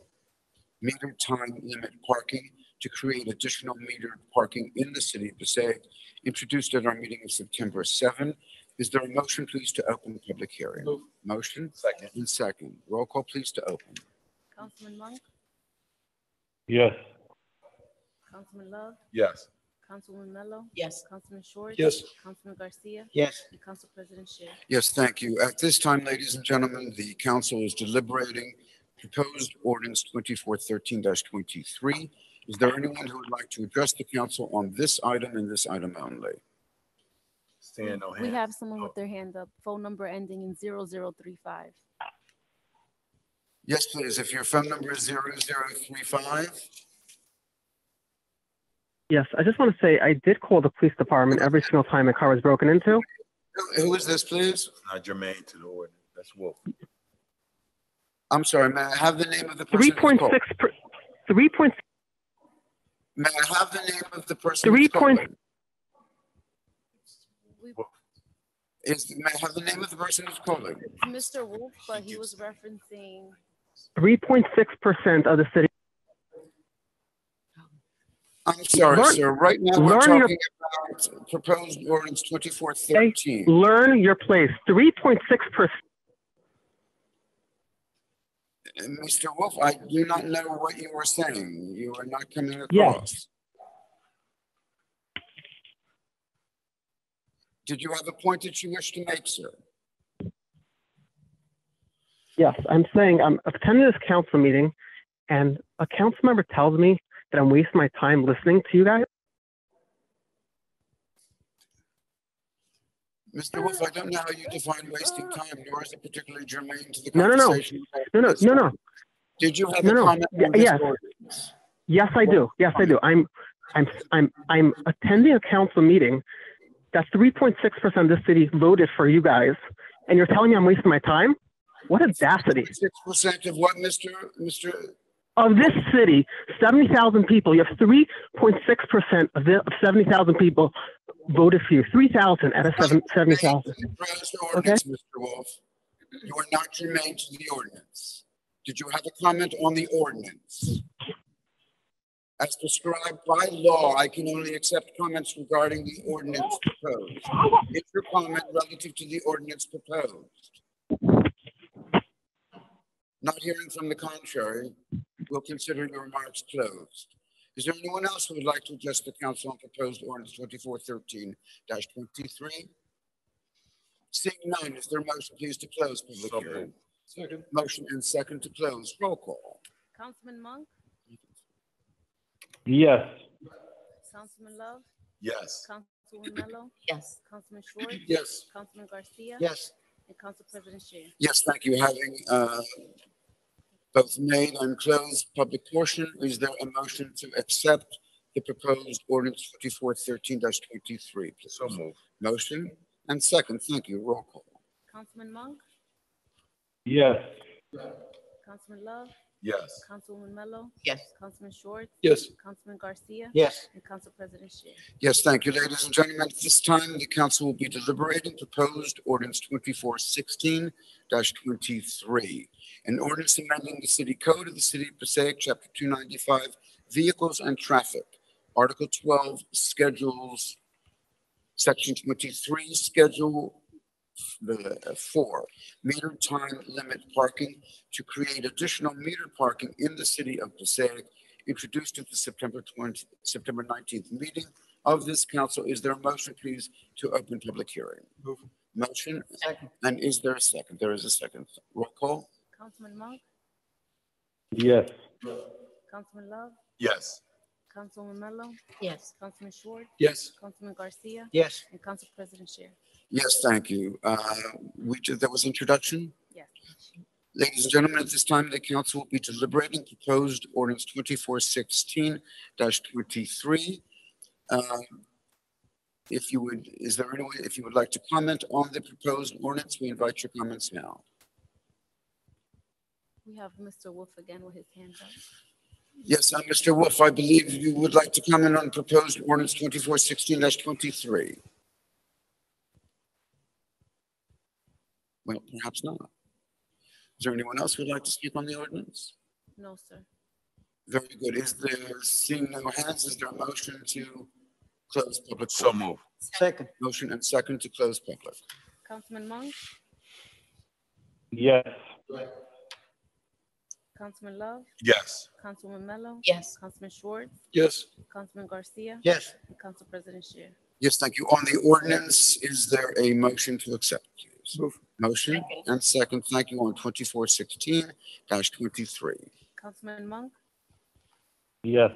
metered time limit parking to create additional metered parking in the city of Passaic, introduced at our meeting of September 7. Is there a motion, please, to open public hearing? Move. Motion Second. and second. Roll call, please, to open. Councilman Monk, Yes. Councilman Love, Yes. Councilwoman Mello, Yes. Councilman Schwartz, Yes. Councilman Garcia, Yes. and Council President Shay. Yes, thank you. At this time, ladies and gentlemen, the council is deliberating proposed ordinance 2413-23. Is there anyone who would like to address the council on this item and this item only? Seeing no hands. We have someone with their hand up, phone number ending in 0035. Yes, please. If your phone number is 0035. Yes, I just want to say I did call the police department every single time a car was broken into. Who is this, please? Not germane to the ordinance. That's Wolf. I'm sorry, may I have the name of the person? 3.6 3 point, May I have the name of the person? 3 who's calling? point, May I have the name of the person who's calling? It's Mr. Wolf, but he was referencing 3.6% of the city. I'm sorry, Learn- sir. Right now, we're learn your- talking about proposed ordinance 2413. Learn your place. 3.6%. Mr. Wolf, I do not know what you were saying. You are not coming Yes. across. Did you have a point that you wish to make, sir? Yes, I'm saying I'm attending this council meeting, and a council member tells me that I'm wasting my time listening to you guys. Mr. Wolf, I don't know how you define wasting time, nor is it particularly germane to the No, no, no. conversation. No. Did you have No, a no. comment on this Yes. ordinance? Yes, I do. Yes, I do. I'm attending a council meeting that 3.6% of the city voted for you guys, and you're telling me I'm wasting my time? What audacity. 6% of what, Mr. Of this city, 70,000 people, you have 3.6% of 70,000 people voted for you. 3,000 out of 70,000. Proposed ordinance, Mr. Wolf. You are not germane to the ordinance. Did you have a comment on the ordinance? As prescribed by law, I can only accept comments regarding the ordinance proposed. Is your comment relative to the ordinance proposed? Not hearing from the contrary, we'll consider your remarks closed. Is there anyone else who would like to address the council on proposed ordinance 2413-23? Seeing none, is there a motion, please, to close public So hearing? moved. Second. Motion and second to close. Roll call. Councilman Monk, Yes. Councilman Love, Yes. Councilwoman Mello, Yes. Councilman Schwartz, Yes. Councilman Garcia, Yes. and Council President Shay. Yes, thank you. Having both made and closed public portion, is there a motion to accept the the proposed ordinance 2413-23? So move. Motion and second. Thank you. Roll call. Councilman Monk, Yes. Councilman Love, Yes. Councilwoman Mello, Yes. Councilman Schwartz, Yes. Councilman Garcia, Yes. and Council President Shear. Yes, thank you, ladies and gentlemen. At this time, the council will be deliberating proposed ordinance 2416-23, an ordinance amending the city code of the city of Passaic, chapter 295, vehicles and traffic, article 12, schedules, section 23, schedule 4, meter time limit parking, to create additional metered parking in the city of Passaic, introduced at the September 19th meeting of this council. Is there a motion, please, to open public hearing? Move. Motion. Second. And is there a second? There is a second. Roll call. Councilman Monk, Yes. Councilman Love, Yes. Councilwoman Mello, Yes. Councilman Schwartz, Yes. Councilman Garcia, Yes. and Council President Shear. Yes, thank you. There was introduction. Yes. Ladies and gentlemen, at this time, the council will be deliberating proposed ordinance 2416-23. If you would like to comment on the proposed ordinance, we invite your comments now. We have Mr. Wolf again with his hand up. Yes, Mr. Wolf, I believe you would like to comment on proposed ordinance 2416-23. Well, perhaps not. Is there anyone else who would like to speak on the ordinance? No, sir. Very good. Seeing no hands, is there a motion to close public? So move. Second. Motion and second to close public. Councilman Monk, Yes. Councilman Love, Yes. Councilwoman Mello, Yes. Councilman Schwartz, Yes. Councilman Garcia, Yes. and Council President Shear. Yes, thank you. On the ordinance, is there a motion to accept, please? Move. Motion Second. and second. Thank you. On 2416-23. Councilman Monk, Yes.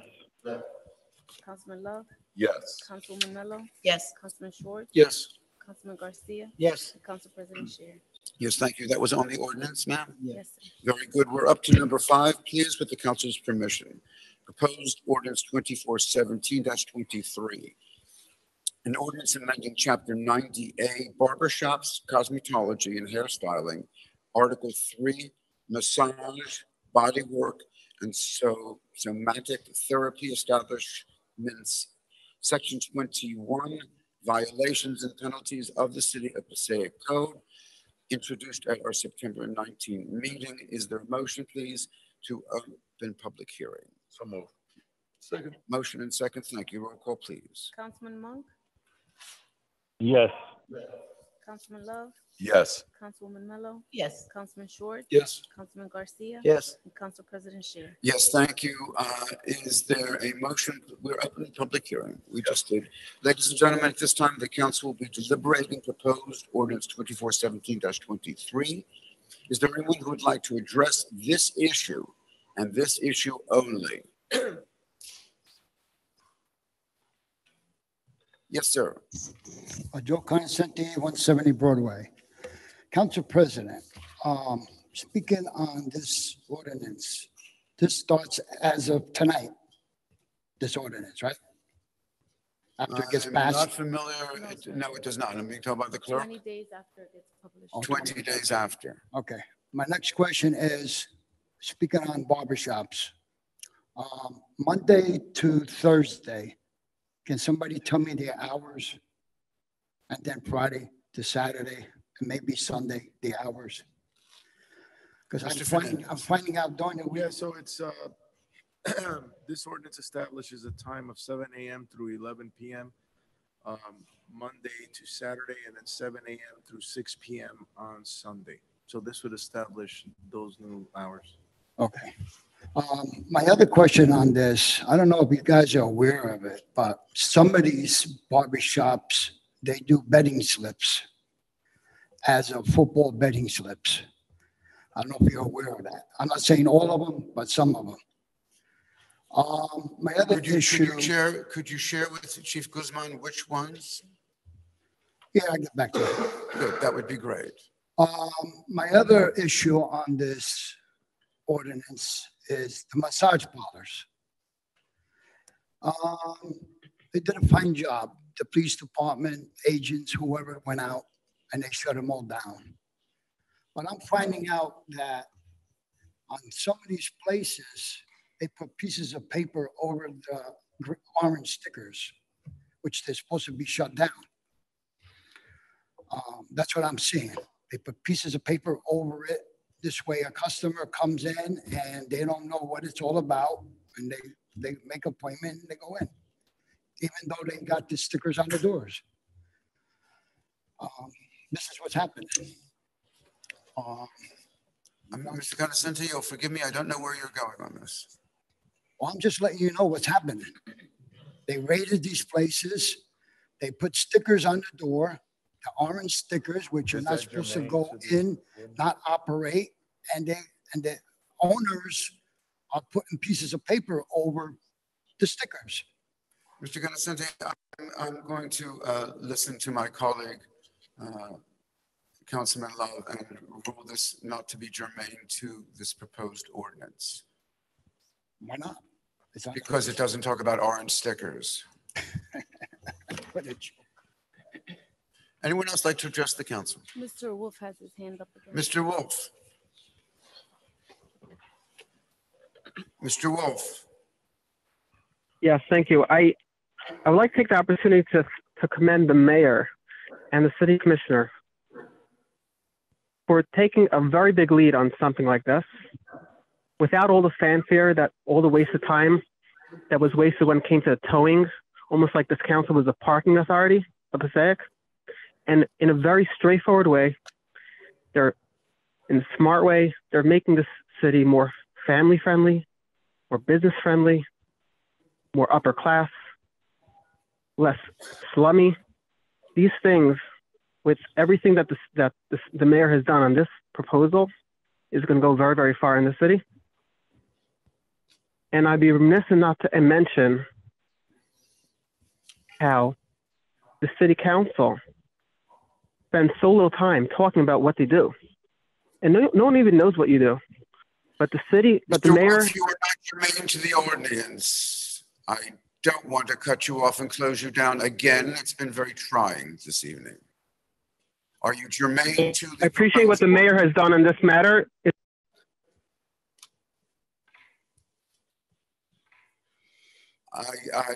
Councilman Love, Yes. Councilwoman Mello, Yes. Councilman Schwartz, Yes. Councilman Garcia, Yes. and Council President Shear. Yes, thank you. That was on the ordinance, ma'am. Yes, sir. Very good. We're up to number 5, please, with the council's permission. Proposed ordinance 2417-23. An ordinance amending chapter 90A, barbershops, cosmetology, and hairstyling, article 3, massage, body work, and somatic therapy establishments, section 21, violations and penalties of the city of Passaic Code, introduced at our September 19 meeting. Is there a motion, please, to open public hearing? So move. Second. Motion and second. Thank you. Roll call, please. Councilman Monk, Yes. Councilman Love, Yes. Councilwoman Mello, Yes. Councilman Schwartz, Yes. Councilman Garcia, Yes. and Council President Shear. Yes, thank you. Is there a motion? We're opening public hearing. We just did. Ladies and gentlemen, at this time, the council will be deliberating proposed ordinance 2417-23. Is there anyone who would like to address this issue and this issue only? Yes, sir. Joe Consenti, 170 Broadway. Council President, speaking on this ordinance, this starts as of tonight, this ordinance, right? After it gets I'm passed? not familiar. No, it does not. I'm being told by the clerk. 20 days after it gets published. 20 days after. Okay. My next question is, speaking on barbershops, Monday to Thursday, can somebody tell me the hours? And then Friday to Saturday, and maybe Sunday, the hours? Because I'm finding out during the week. Yeah, so it's, this ordinance establishes a time of 7 a.m. through 11 p.m. Monday to Saturday, and then 7 a.m. through 6 p.m. on Sunday. So this would establish those new hours. Okay. My other question on this, I don't know if you guys are aware of it, but some of these barbershops, they do betting slips as a football betting slips. I don't know if you're aware of that. I'm not saying all of them, but some of them. My other issue. Could you share with Chief Guzman which ones? Yeah, I'll get back to it. Good, that would be great. My other issue on this ordinance is the massage parlors. They did a fine job. The police department, agents, whoever went out, and they shut them all down. But I'm finding out that on some of these places, they put pieces of paper over the orange stickers, which they're supposed to be shut down. That's what I'm seeing. They put pieces of paper over it. This way a customer comes in and they don't know what it's all about, and they make an appointment and they go in, even though they got the stickers on the doors. This is what's happening. Mr. Connocenti, forgive me, I don't know where you're going on this. Well, I'm just letting you know what's happening. They raided these places. They put stickers on the door, the orange stickers, which are not supposed to go in, not operate, and the owners are putting pieces of paper over the stickers. Mr. Connocenti, I'm going to listen to my colleague, Councilman Love, and rule this not to be germane to this proposed ordinance. Why not? Because it doesn't talk about orange stickers. Anyone else like to address the council? Mr. Wolf has his hand up again. Mr. Wolf. Mr. Wolf. Yes, thank you. I would like to take the opportunity to commend the mayor and the city commissioner for taking a very big lead on something like this without all the fanfare, all the waste of time that was wasted when it came to towing, almost like this council was a parking authority of Passaic. And in a very straightforward way, in a smart way, they're making this city more family friendly, more business friendly, more upper class, less slummy. These things, with everything that the mayor has done on this proposal, is going to go very, very far in the city. And I'd be remiss not to mention how the city council spends so little time talking about what they do. And no one even knows what you do. But the city, but the mayor... Wolf, you are not germane to the audience. I don't want to cut you off and close you down again. It's been very trying this evening. Are you germane to the... I appreciate what the mayor has done on this matter.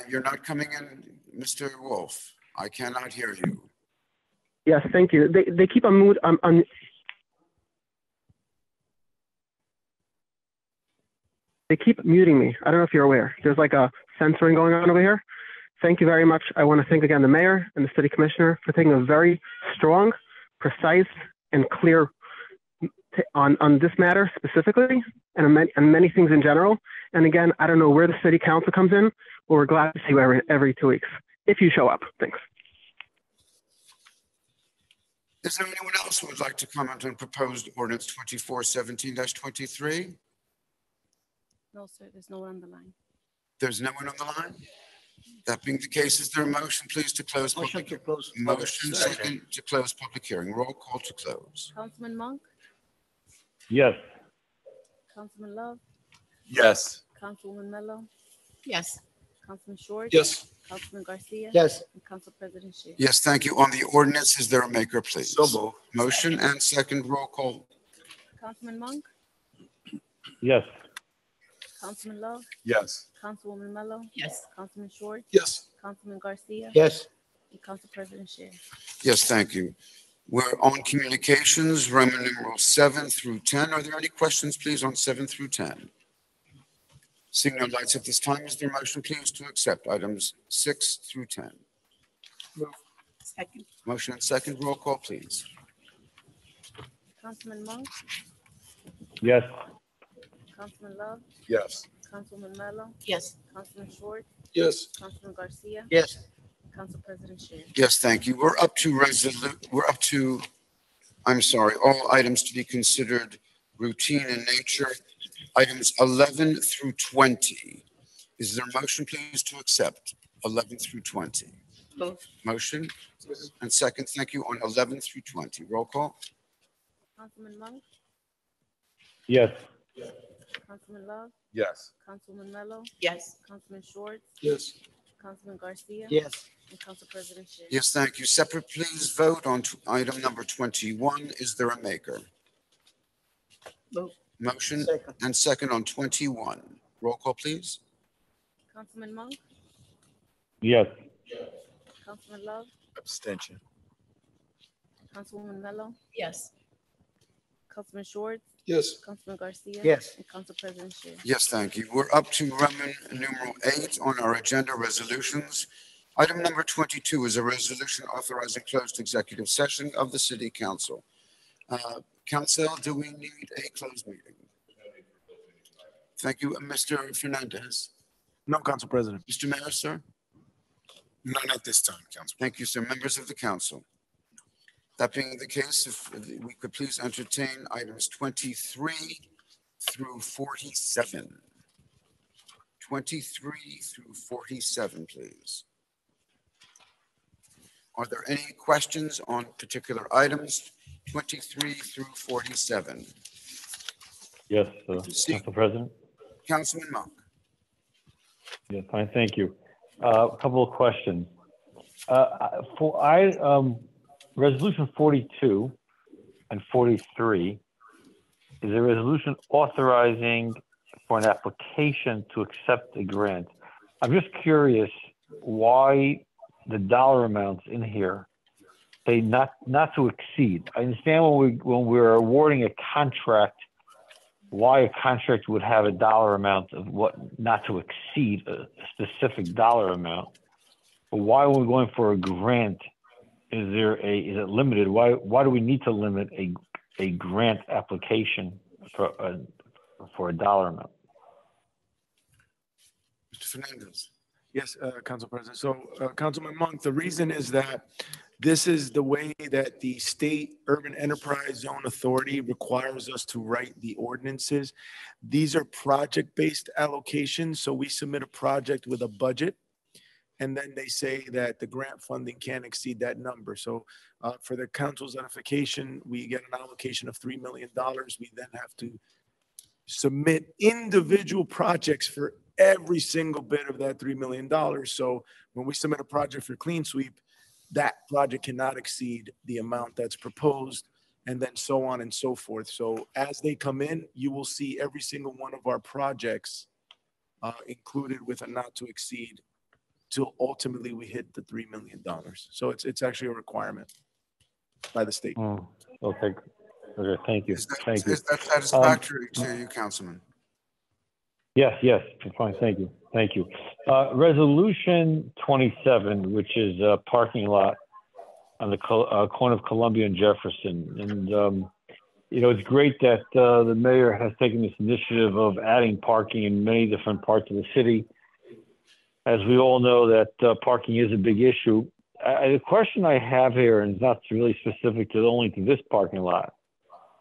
You're not coming in, Mr. Wolf. I cannot hear you. Yes, thank you. They keep they keep muting me. I don't know if you're aware. There's like a censoring going on over here. Thank you very much. I want to thank again the mayor and the city commissioner for taking a very strong, precise, and clear on this matter specifically, and many things in general. And again, I don't know where the city council comes in, but we're glad to see you every 2 weeks if you show up. Thanks. Is there anyone else who would like to comment on proposed ordinance 2417-23? No, sir, there's no one on the line. There's no one on the line? That being the case, is there a motion, please, to close public hearing? Motion second to close public hearing. Roll call to close. Councilman Monk? Yes. Councilman Love? Yes. Councilwoman Mello? Yes. Councilman Short? Yes. Councilman Garcia? Yes. And Council President Shear. Yes, thank you. On the ordinance, is there a maker, please? So moved. Motion and second. Roll call. Councilman Monk? Yes. Councilman Love? Yes. Councilwoman Mello? Yes. Councilman Short? Yes. Councilman Garcia? Yes. And Council President Shear. Yes, thank you. We're on communications, Roman numeral 7 through 10. Are there any questions, please, on 7 through 10? Seeing no lights at this time, is there a motion, please, to accept items 6 through 10? Second. Motion and second. Roll call, please. Councilman Monk? Yes. Councilman Love? Yes. Councilwoman Mello? Yes. Councilman Short? Yes. Councilman Garcia? Yes. Council President Shear. Yes, thank you. We're up to all items to be considered routine in nature. Items 11 through 20. Is there a motion, please, to accept 11 through 20? Both. Motion and second. Thank you. On 11 through 20. Roll call. Councilman Monk? Yes. Councilman Love, Yes. Councilwoman Mello, Yes. Councilman Schwartz, Yes. Councilman Garcia, Yes. and Council President Shay. Yes, thank you. Separate, please vote on item number 21. Is there a maker? Vote. Motion Second. and second on 21. Roll call, please. Councilman Monk, Yes. Councilman Love, Abstention. Councilwoman Mello, Yes. Councilman Schwartz, Yes. Councilman Garcia, Yes. and Council President Shay. Yes, thank you. We're up to Roman numeral 8 on our agenda, resolutions. Item number 22 is a resolution authorizing closed executive session of the City Council. Council, do we need a closed meeting? Thank you. Mr. Fernandez. No, Council President. Mr. Mayor, sir? None at this time, Council. Thank you, sir. Members of the council. That being the case, if we could please entertain items 23 through 47. 23 through 47, please. Are there any questions on particular items 23 through 47? Yes, Council President. Councilman Monk. Yes, fine, thank you. A couple of questions. Resolution 42 and 43 is a resolution authorizing for an application to accept a grant. I'm just curious why the dollar amounts in here say not to exceed. I understand when we're awarding a contract, why a contract would have a dollar amount of what not to exceed a specific dollar amount. But why when we're going for a grant, is it limited? Why do we need to limit a grant application for a dollar amount? Mr. Fernandez. Yes, Council President. So, Councilman Monk, the reason is that this is the way that the State Urban Enterprise Zone Authority requires us to write the ordinances. These are project-based allocations, so we submit a project with a budget, and then they say that the grant funding can't exceed that number. So for the council's edification, we get an allocation of $3 million. We then have to submit individual projects for every single bit of that $3 million. So when we submit a project for Clean Sweep, that project cannot exceed the amount that's proposed, and then so on and so forth. So as they come in, you will see every single one of our projects included with a not to exceed till ultimately we hit the $3 million. So it's actually a requirement by the state. Okay. Thank you. Is that satisfactory to you, Councilman? Yes, fine, thank you. Resolution 27, which is a parking lot on the corner of Columbia and Jefferson. And, it's great that the mayor has taken this initiative of adding parking in many different parts of the city. As we all know that parking is a big issue. The question I have here, and it's not really specific only to this parking lot,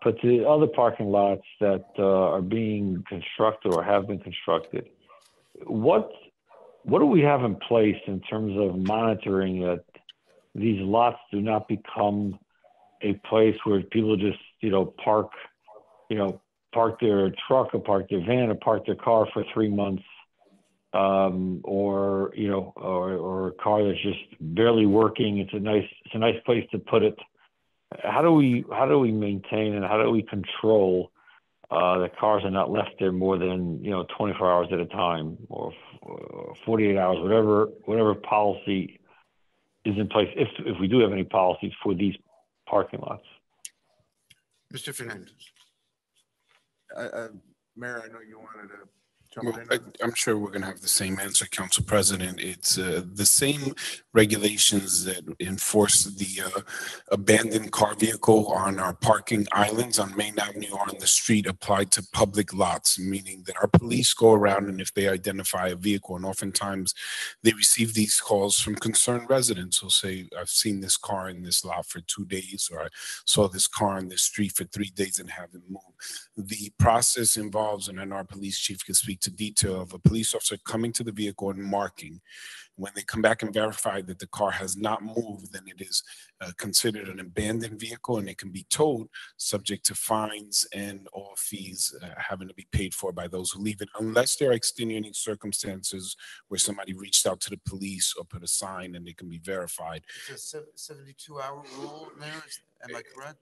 but to the other parking lots that are being constructed or have been constructed, what do we have in place in terms of monitoring that these lots do not become a place where people just, park their truck or park their van or park their car for 3 months, or a car that's just barely working. It's a nice place to put it. How do we maintain and how do we control that cars are not left there more than 24 hours at a time or 48 hours, whatever policy is in place, if we do have any policies for these parking lots? Mr. Fernandez. Mayor, I know you wanted to Well, jump in. I'm sure we're going to have the same answer, Council President. It's the same regulations that enforce the abandoned car vehicle on our parking islands on Main Avenue or on the street apply to public lots, meaning that our police go around and if they identify a vehicle, and oftentimes they receive these calls from concerned residents who'll say, I've seen this car in this lot for 2 days, or I saw this car on this street for 3 days and haven't moved. The process involves, and I know our police chief can speak speak to detail of a police officer coming to the vehicle and marking. When they come back and verify that the car has not moved, then it is considered an abandoned vehicle, and it can be towed, subject to fines and all fees having to be paid for by those who leave it, unless there are extenuating circumstances where somebody reached out to the police or put a sign and it can be verified. It's a 72-hour rule, Mayor, am I correct?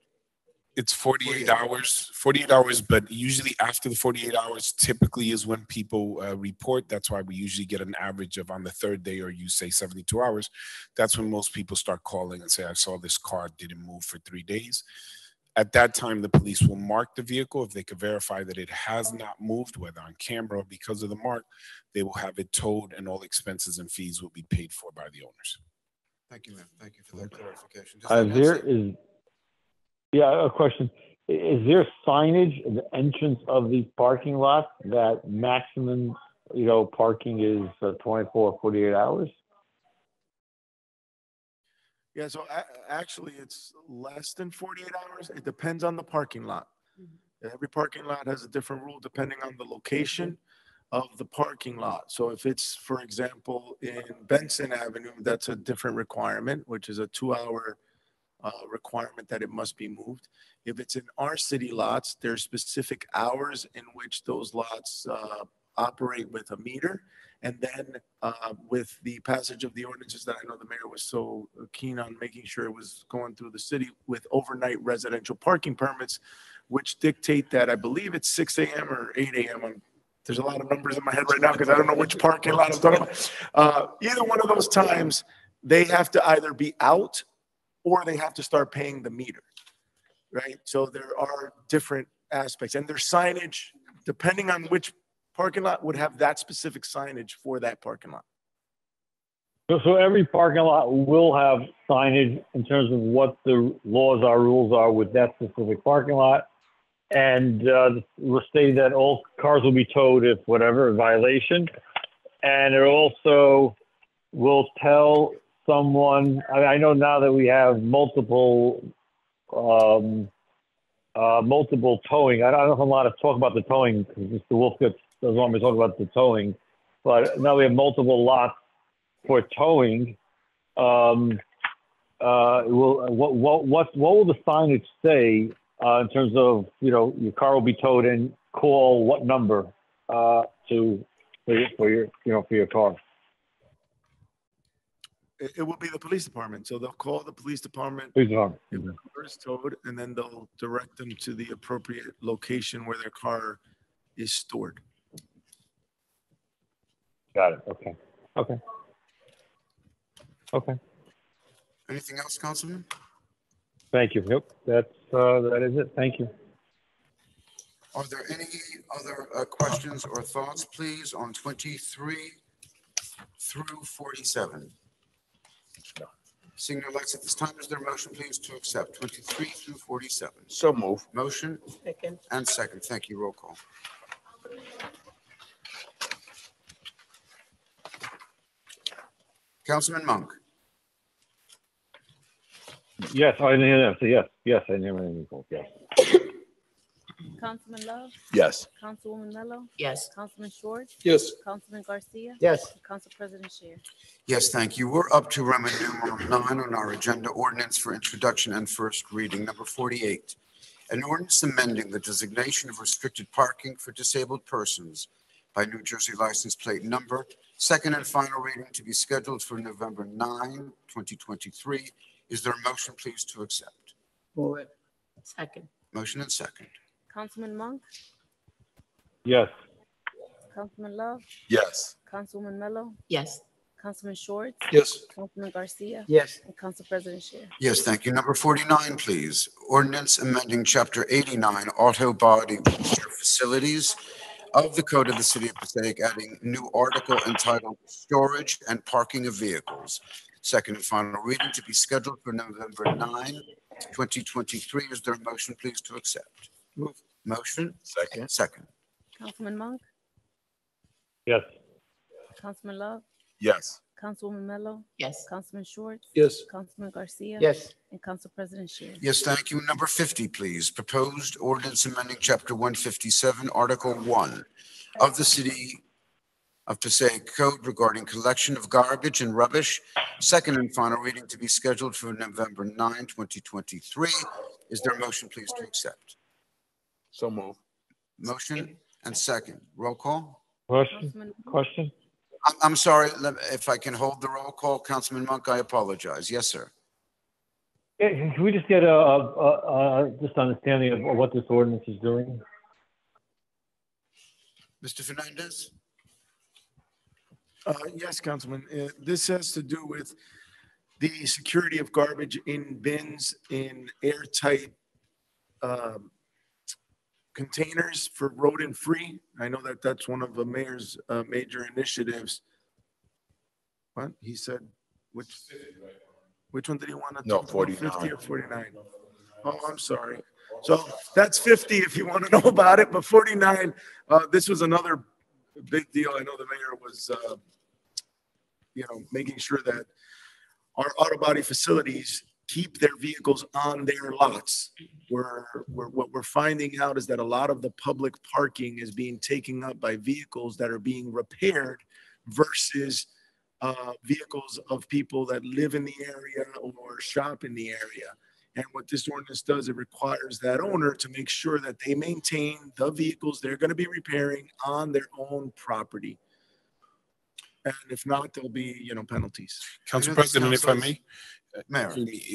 It's 48 hours, but usually after the 48 hours typically is when people report. That's why we usually get an average of on the third day, or you say 72 hours. That's when most people start calling and say, I saw this car didn't move for 3 days. At that time, the police will mark the vehicle. If they could verify that it has not moved, whether on camera or because of the mark, they will have it towed, and all expenses and fees will be paid for by the owners. Thank you, Mayor. Thank you for that clarification. Yeah, a question. Is there signage in the entrance of these parking lots that maximum, parking is 24, 48 hours? Yeah, so actually it's less than 48 hours. It depends on the parking lot. Every parking lot has a different rule depending on the location of the parking lot. So if it's, for example, in Benson Avenue, that's a different requirement, which is a 2-hour requirement that it must be moved. If it's in our city lots, there's specific hours in which those lots operate with a meter. And then with the passage of the ordinances that I know the mayor was so keen on making sure it was going through the city with overnight residential parking permits, which dictate that I believe it's 6 a.m. or 8 a.m. There's a lot of numbers in my head right now because I don't know which parking lot I'm talking about. Either one of those times, they have to either be out or they have to start paying the meter, right? So there are different aspects, and there's signage, depending on which parking lot would have that specific signage for that parking lot. So every parking lot will have signage in terms of what the rules are with that specific parking lot. And we'll say that all cars will be towed if whatever, a violation. And it also will tell someone, I know now that we have multiple towing. I don't know if I'm allowed to talk about the towing because Mr. Wolf doesn't want me to talk about the towing, but now we have multiple lots for towing. What will the signage say in terms of, your car will be towed and call what number for your car? It will be the police department. So they'll call the police department if the car is towed, and then they'll direct them to the appropriate location where their car is stored. Got it. Okay. Anything else, Councilman? Thank you. Yep, that is it. Thank you. Are there any other questions or thoughts, please, on 23 through 47? Seeing no lights at this time, is there a motion, please, to accept 23 through 47? So move. Motion Second. and second. Thank you. Roll call. Councilman Monk. Yes, I didn't hear that. So yes, I didn't hear anything. Yes. Councilman Love? Yes. Councilwoman Mello? Yes. Councilman Schwartz? Yes. Councilman Garcia? Yes. Council President Scheer. Yes, thank you. We're up to Roman numeral 9 on our agenda, ordinance for introduction and first reading. Number 48, an ordinance amending the designation of restricted parking for disabled persons by New Jersey license plate number. Second and final reading to be scheduled for November 9, 2023. Is there a motion, please, to accept? Move it. Second. Motion and second. Councilman Monk? Yes. Councilman Love? Yes. Councilwoman Mello? Yes. Councilman Schwartz? Yes. Councilman Garcia? Yes. And Council President Scheer. Yes, thank you. Number 49, please. Ordinance amending Chapter 89, Auto Body Repair Facilities of the Code of the City of Passaic, adding new article entitled Storage and Parking of Vehicles. Second and final reading to be scheduled for November 9, 2023. Is there a motion, please, to accept? Move. Motion. Second. Councilman Monk? Yes. Councilman Love? Yes. Councilwoman Mello, Yes. Councilman Schwartz, Yes. Councilman Garcia, Yes. and Council President Shields. Yes, thank you. Number 50, please. Proposed ordinance amending Chapter 157, Article 1 of the City of Passaic Code regarding collection of garbage and rubbish. Second and final reading to be scheduled for November 9, 2023. Is there a motion, please, to accept? So move. Motion and second. Roll call. Question? I'm sorry, if I can hold the roll call, Councilman Monk, I apologize. Yes, sir. Yeah, can we just get just understanding of what this ordinance is doing? Mr. Fernandez? Yes, Councilman. This has to do with the security of garbage in bins in airtight containers for rodent-free. I know that that's one of the mayor's major initiatives. What? He said, which one did he want to No, talk about? 49. 50 or 49? Oh, I'm sorry. So that's 50 if you want to know about it, but 49, this was another big deal. I know the mayor was, making sure that our auto body facilities keep their vehicles on their lots. What we're finding out is that a lot of the public parking is being taken up by vehicles that are being repaired versus vehicles of people that live in the area or shop in the area. And what this ordinance does, it requires that owner to make sure that they maintain the vehicles they're going to be repairing on their own property. And if not, there'll be, penalties. Council President, if I may, Mayor.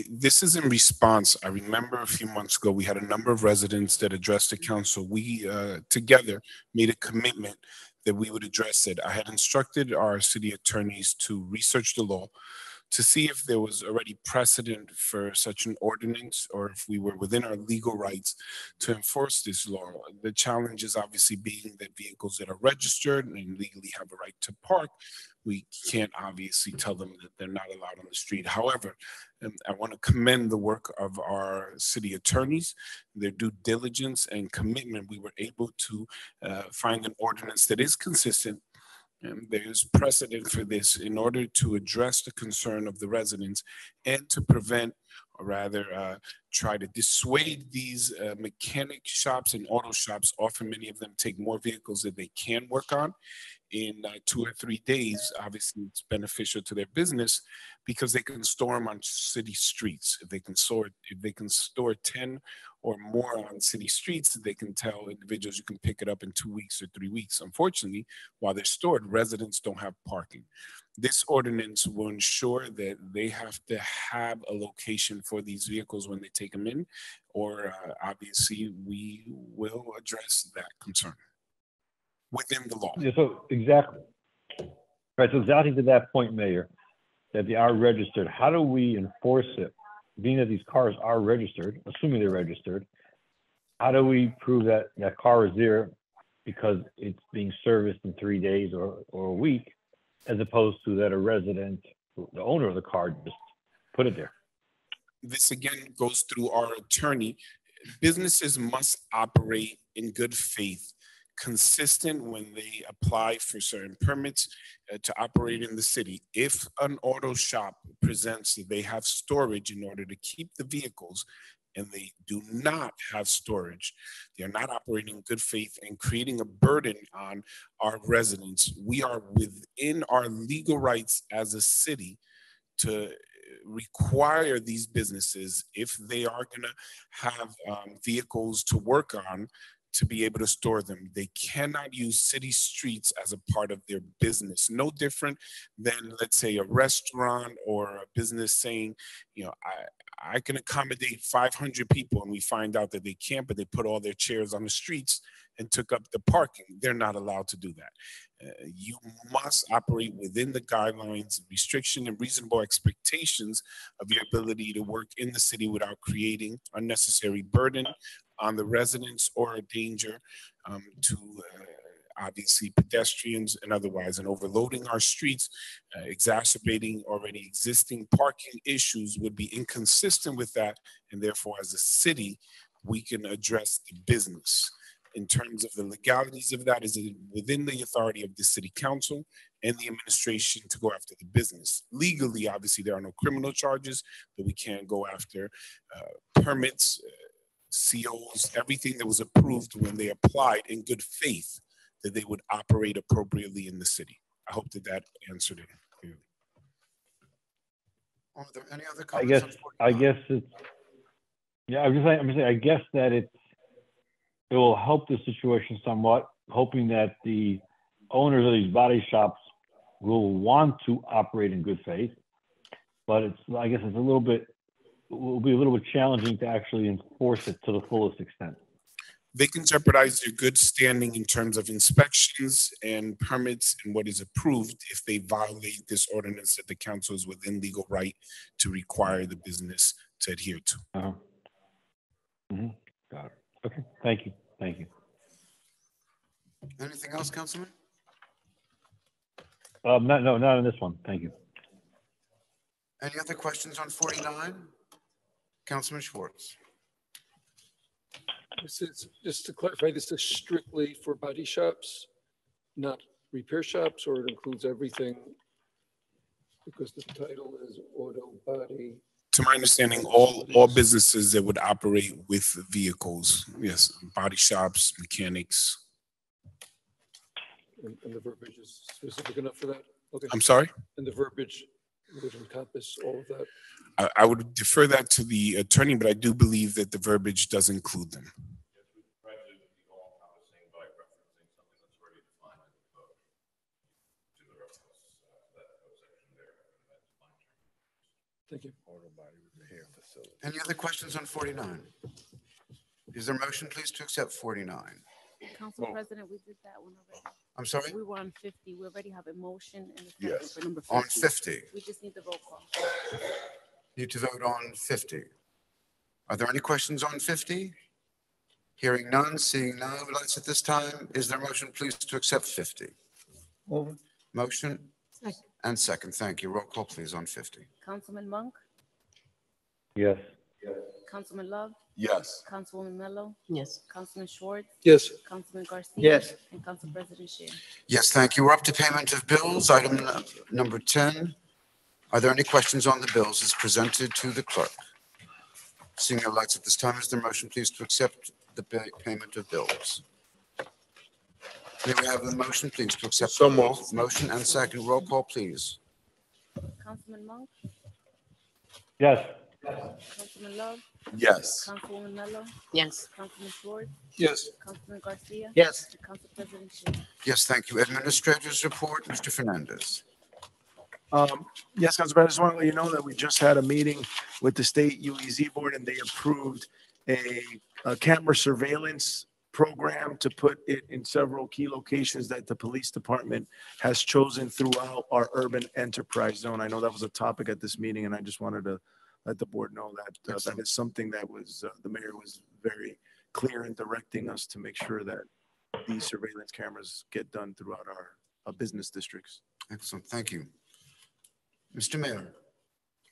this is in response. I remember a few months ago, we had a number of residents that addressed the council. We together made a commitment that we would address it. I had instructed our city attorneys to research the law to see if there was already precedent for such an ordinance or if we were within our legal rights to enforce this law. The challenge is obviously being that vehicles that are registered and legally have a right to park, we can't obviously tell them that they're not allowed on the street. However, I want to commend the work of our city attorneys, their due diligence and commitment. We were able to find an ordinance that is consistent. There's precedent for this in order to address the concern of the residents and to prevent, or rather try to dissuade these mechanic shops and auto shops. Often many of them take more vehicles that they can work on in 2 or 3 days. Obviously, it's beneficial to their business because they can store them on city streets. If they can store 10 or more on city streets, they can tell individuals you can pick it up in 2 weeks or 3 weeks. Unfortunately, while they're stored, residents don't have parking. This ordinance will ensure that they have to have a location for these vehicles when they take them in, or obviously we will address that concern within the law. Yeah, so exactly. Right, so exactly to that point, Mayor, that they are registered. How do we enforce it? Being that these cars are registered, assuming they're registered, how do we prove that that car is there because it's being serviced in 3 days or a week, as opposed to that a resident, the owner of the car, just put it there? This again goes through our attorney. Businesses must operate in good faith, consistent when they apply for certain permits to operate in the city. If an auto shop presents that they have storage in order to keep the vehicles and they do not have storage, they're not operating in good faith and creating a burden on our residents. We are within our legal rights as a city to require these businesses, if they are going to have vehicles to work on, to be able to store them. They cannot use city streets as a part of their business. No different than, let's say, a restaurant or a business saying, I can accommodate 500 people, and we find out that they can't, but they put all their chairs on the streets and took up the parking. They're not allowed to do that. You must operate within the guidelines, restriction, and reasonable expectations of your ability to work in the city without creating unnecessary burden on the residents or a danger to obviously pedestrians and otherwise, and overloading our streets, exacerbating already existing parking issues would be inconsistent with that. And therefore, as a city, we can address the business. in terms of the legalities of that, is it within the authority of the city council and the administration to go after the business? Legally, obviously, there are no criminal charges, but we can go after permits, COs, everything that was approved when they applied in good faith that they would operate appropriately in the city. I hope that that answered it clearly. Are there any other I comments? guess it's, yeah, I'm just saying, I guess that it will help the situation somewhat, hoping that the owners of these body shops will want to operate in good faith. But I guess it's will be a little bit challenging to actually enforce it to the fullest extent. They can jeopardize their good standing in terms of inspections and permits and what is approved if they violate this ordinance that the council is within legal right to require the business to adhere to. Got it. Okay, thank you. Anything else, Councilman? No, not on this one. Thank you. Any other questions on 49? Councilman Schwartz. This is, just to clarify, this is strictly for body shops, not repair shops, or it includes everything? Because the title is auto body. To my understanding, all businesses that would operate with vehicles, yes, body shops, mechanics. And the verbiage is specific enough for that? Okay. I'm sorry? And the verbiage would encompass all of that? I would defer that to the attorney, but I do believe that the verbiage does include them. Thank you. Any other questions on 49? Is there a motion, please, to accept 49? Council President, we did that one already. I'm sorry? We were on 50. We already have a motion and a second Yes. for number 50. On 50. We just need the roll call. Need to vote on 50. Are there any questions on 50? Hearing none, seeing no lights at this time. Is there a motion, please, to accept 50? Motion Second. and second. Thank you. Roll call, please, on 50. Councilman Monk, Yes. Councilman Love, Yes. Councilwoman Mello, Yes. Councilman Schwartz, Yes. Councilman Garcia. Yes. And Council President Shear. Yes, thank you. We're up to payment of bills. Item number 10. Are there any questions on the bills as presented to the clerk? Seeing no lights at this time, is there a motion, please, to accept the payment of bills? May we have a motion, please, to accept? So moved. Motion and second. Roll call, please. Councilman Monk, Yes. Councilman Love, Yes. Councilwoman Mello, Yes. Councilman Schwartz, Yes. Councilman Garcia. Yes. And Council President Shear. Yes, thank you. Administrator's report, Mr. Fernandez. Yes, Council President, I just want to let you know that we just had a meeting with the state UEZ board and they approved a camera surveillance program to put it in several key locations that the police department has chosen throughout our urban enterprise zone. I know that was a topic at this meeting and I just wanted to let the board know that that is something that was, the mayor was very clear in directing us to make sure that these surveillance cameras get done throughout our business districts. Excellent. Thank you. Mr. Mayor.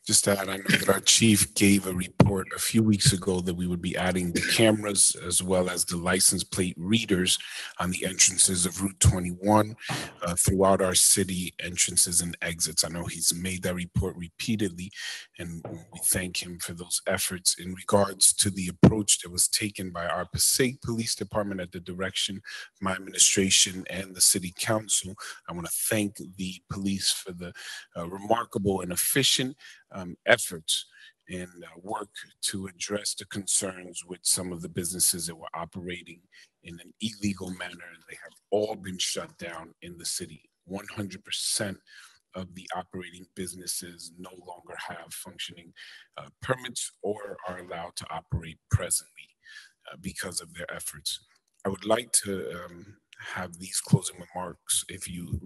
Just to add, I know that our chief gave a report a few weeks ago that we would be adding the cameras as well as the license plate readers on the entrances of Route 21 throughout our city entrances and exits. I know he's made that report repeatedly, and we thank him for those efforts. In regards to the approach that was taken by our Passaic Police Department at the direction of my administration and the city council, I want to thank the police for the remarkable and efficient efforts and work to address the concerns with some of the businesses that were operating in an illegal manner. They have all been shut down in the city. 100% of the operating businesses no longer have functioning permits or are allowed to operate presently because of their efforts. I would like to have these closing remarks, if you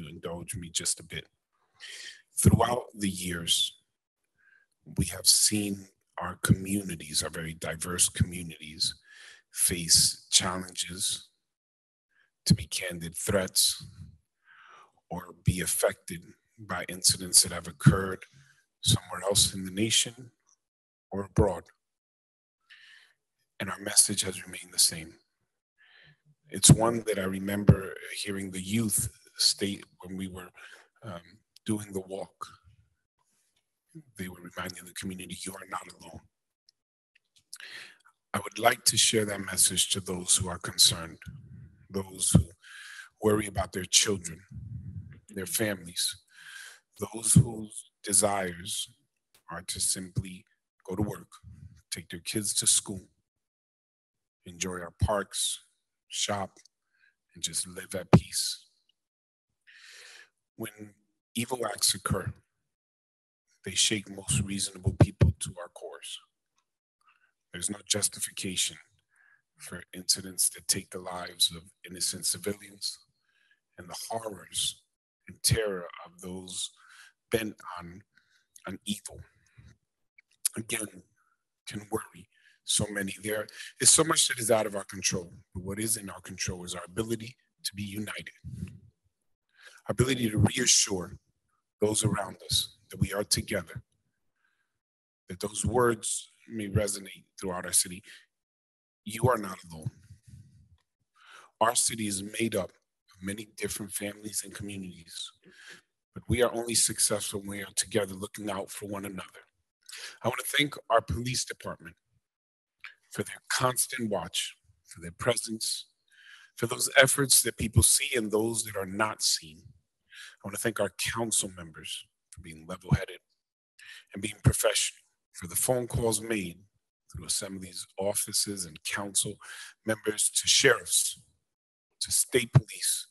indulge me just a bit. Throughout the years, we have seen our communities, our very diverse communities, face challenges, to be candid, threats, or be affected by incidents that have occurred somewhere else in the nation or abroad. And our message has remained the same. It's one that I remember hearing the youth state when we were doing the walk. They were reminding the community, you are not alone. I would like to share that message to those who are concerned, those who worry about their children, their families, those whose desires are to simply go to work, take their kids to school, enjoy our parks, shop, and just live at peace. When evil acts occur, they shake most reasonable people to our cores. There's no justification for incidents that take the lives of innocent civilians and the horrors and terror of those bent on evil. Again, can worry so many. There is so much that is out of our control, but what is in our control is our ability to be united, our ability to reassure those around us that we are together, that those words may resonate throughout our city. You are not alone. Our city is made up of many different families and communities, but we are only successful when we are together looking out for one another. I want to thank our police department for their constant watch, for their presence, for those efforts that people see and those that are not seen. I want to thank our council members for being level-headed and being professional, for the phone calls made through assemblies, offices, and council members to sheriffs, to state police,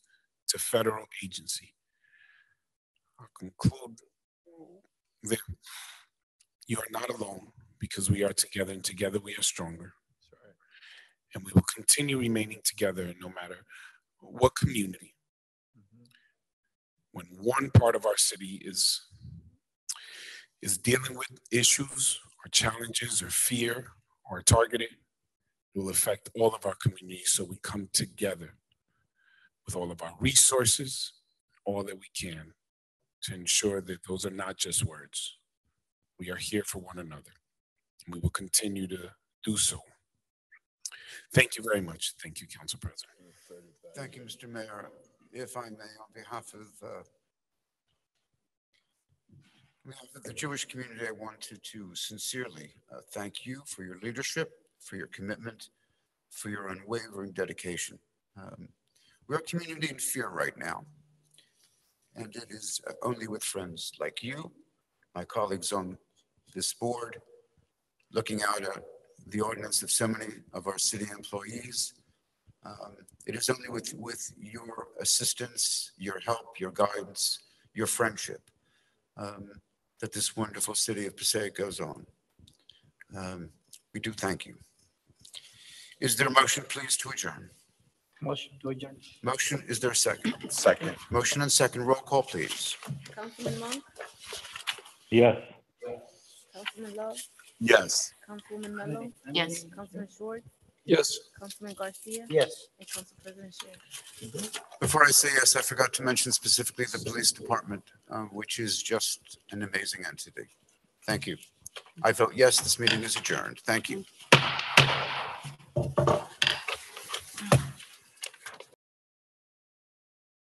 to federal agency. I'll conclude that you are not alone because we are together, and together we are stronger. And we will continue remaining together no matter what community. When one part of our city is dealing with issues or challenges or fear or targeted, it will affect all of our communities. So we come together with all of our resources, all that we can, to ensure that those are not just words. We are here for one another, and we will continue to do so. Thank you very much. Thank you, Council President. Thank you, Mr. Mayor. If I may, on behalf of the Jewish community, I wanted to sincerely thank you for your leadership, for your commitment, for your unwavering dedication. We're a community in fear right now, and it is only with friends like you, my colleagues on this board, looking out at the ordinance of so many of our city employees. It is only with your assistance, your help, your guidance, your friendship, that this wonderful city of Passaic goes on. We do thank you. Is there a motion, please, to adjourn? Motion to adjourn. Motion, is there a second? Second. Motion and second, roll call, please. Councilman Monk, Yes. Councilman Love, Yes. Councilwoman Mello, Yes. Councilman Schwartz, Yes. Councilman Garcia, Yes. and Council President Sher. Before I say yes, I forgot to mention specifically the police department, which is just an amazing entity. Thank you. I vote yes, this meeting is adjourned. Thank you.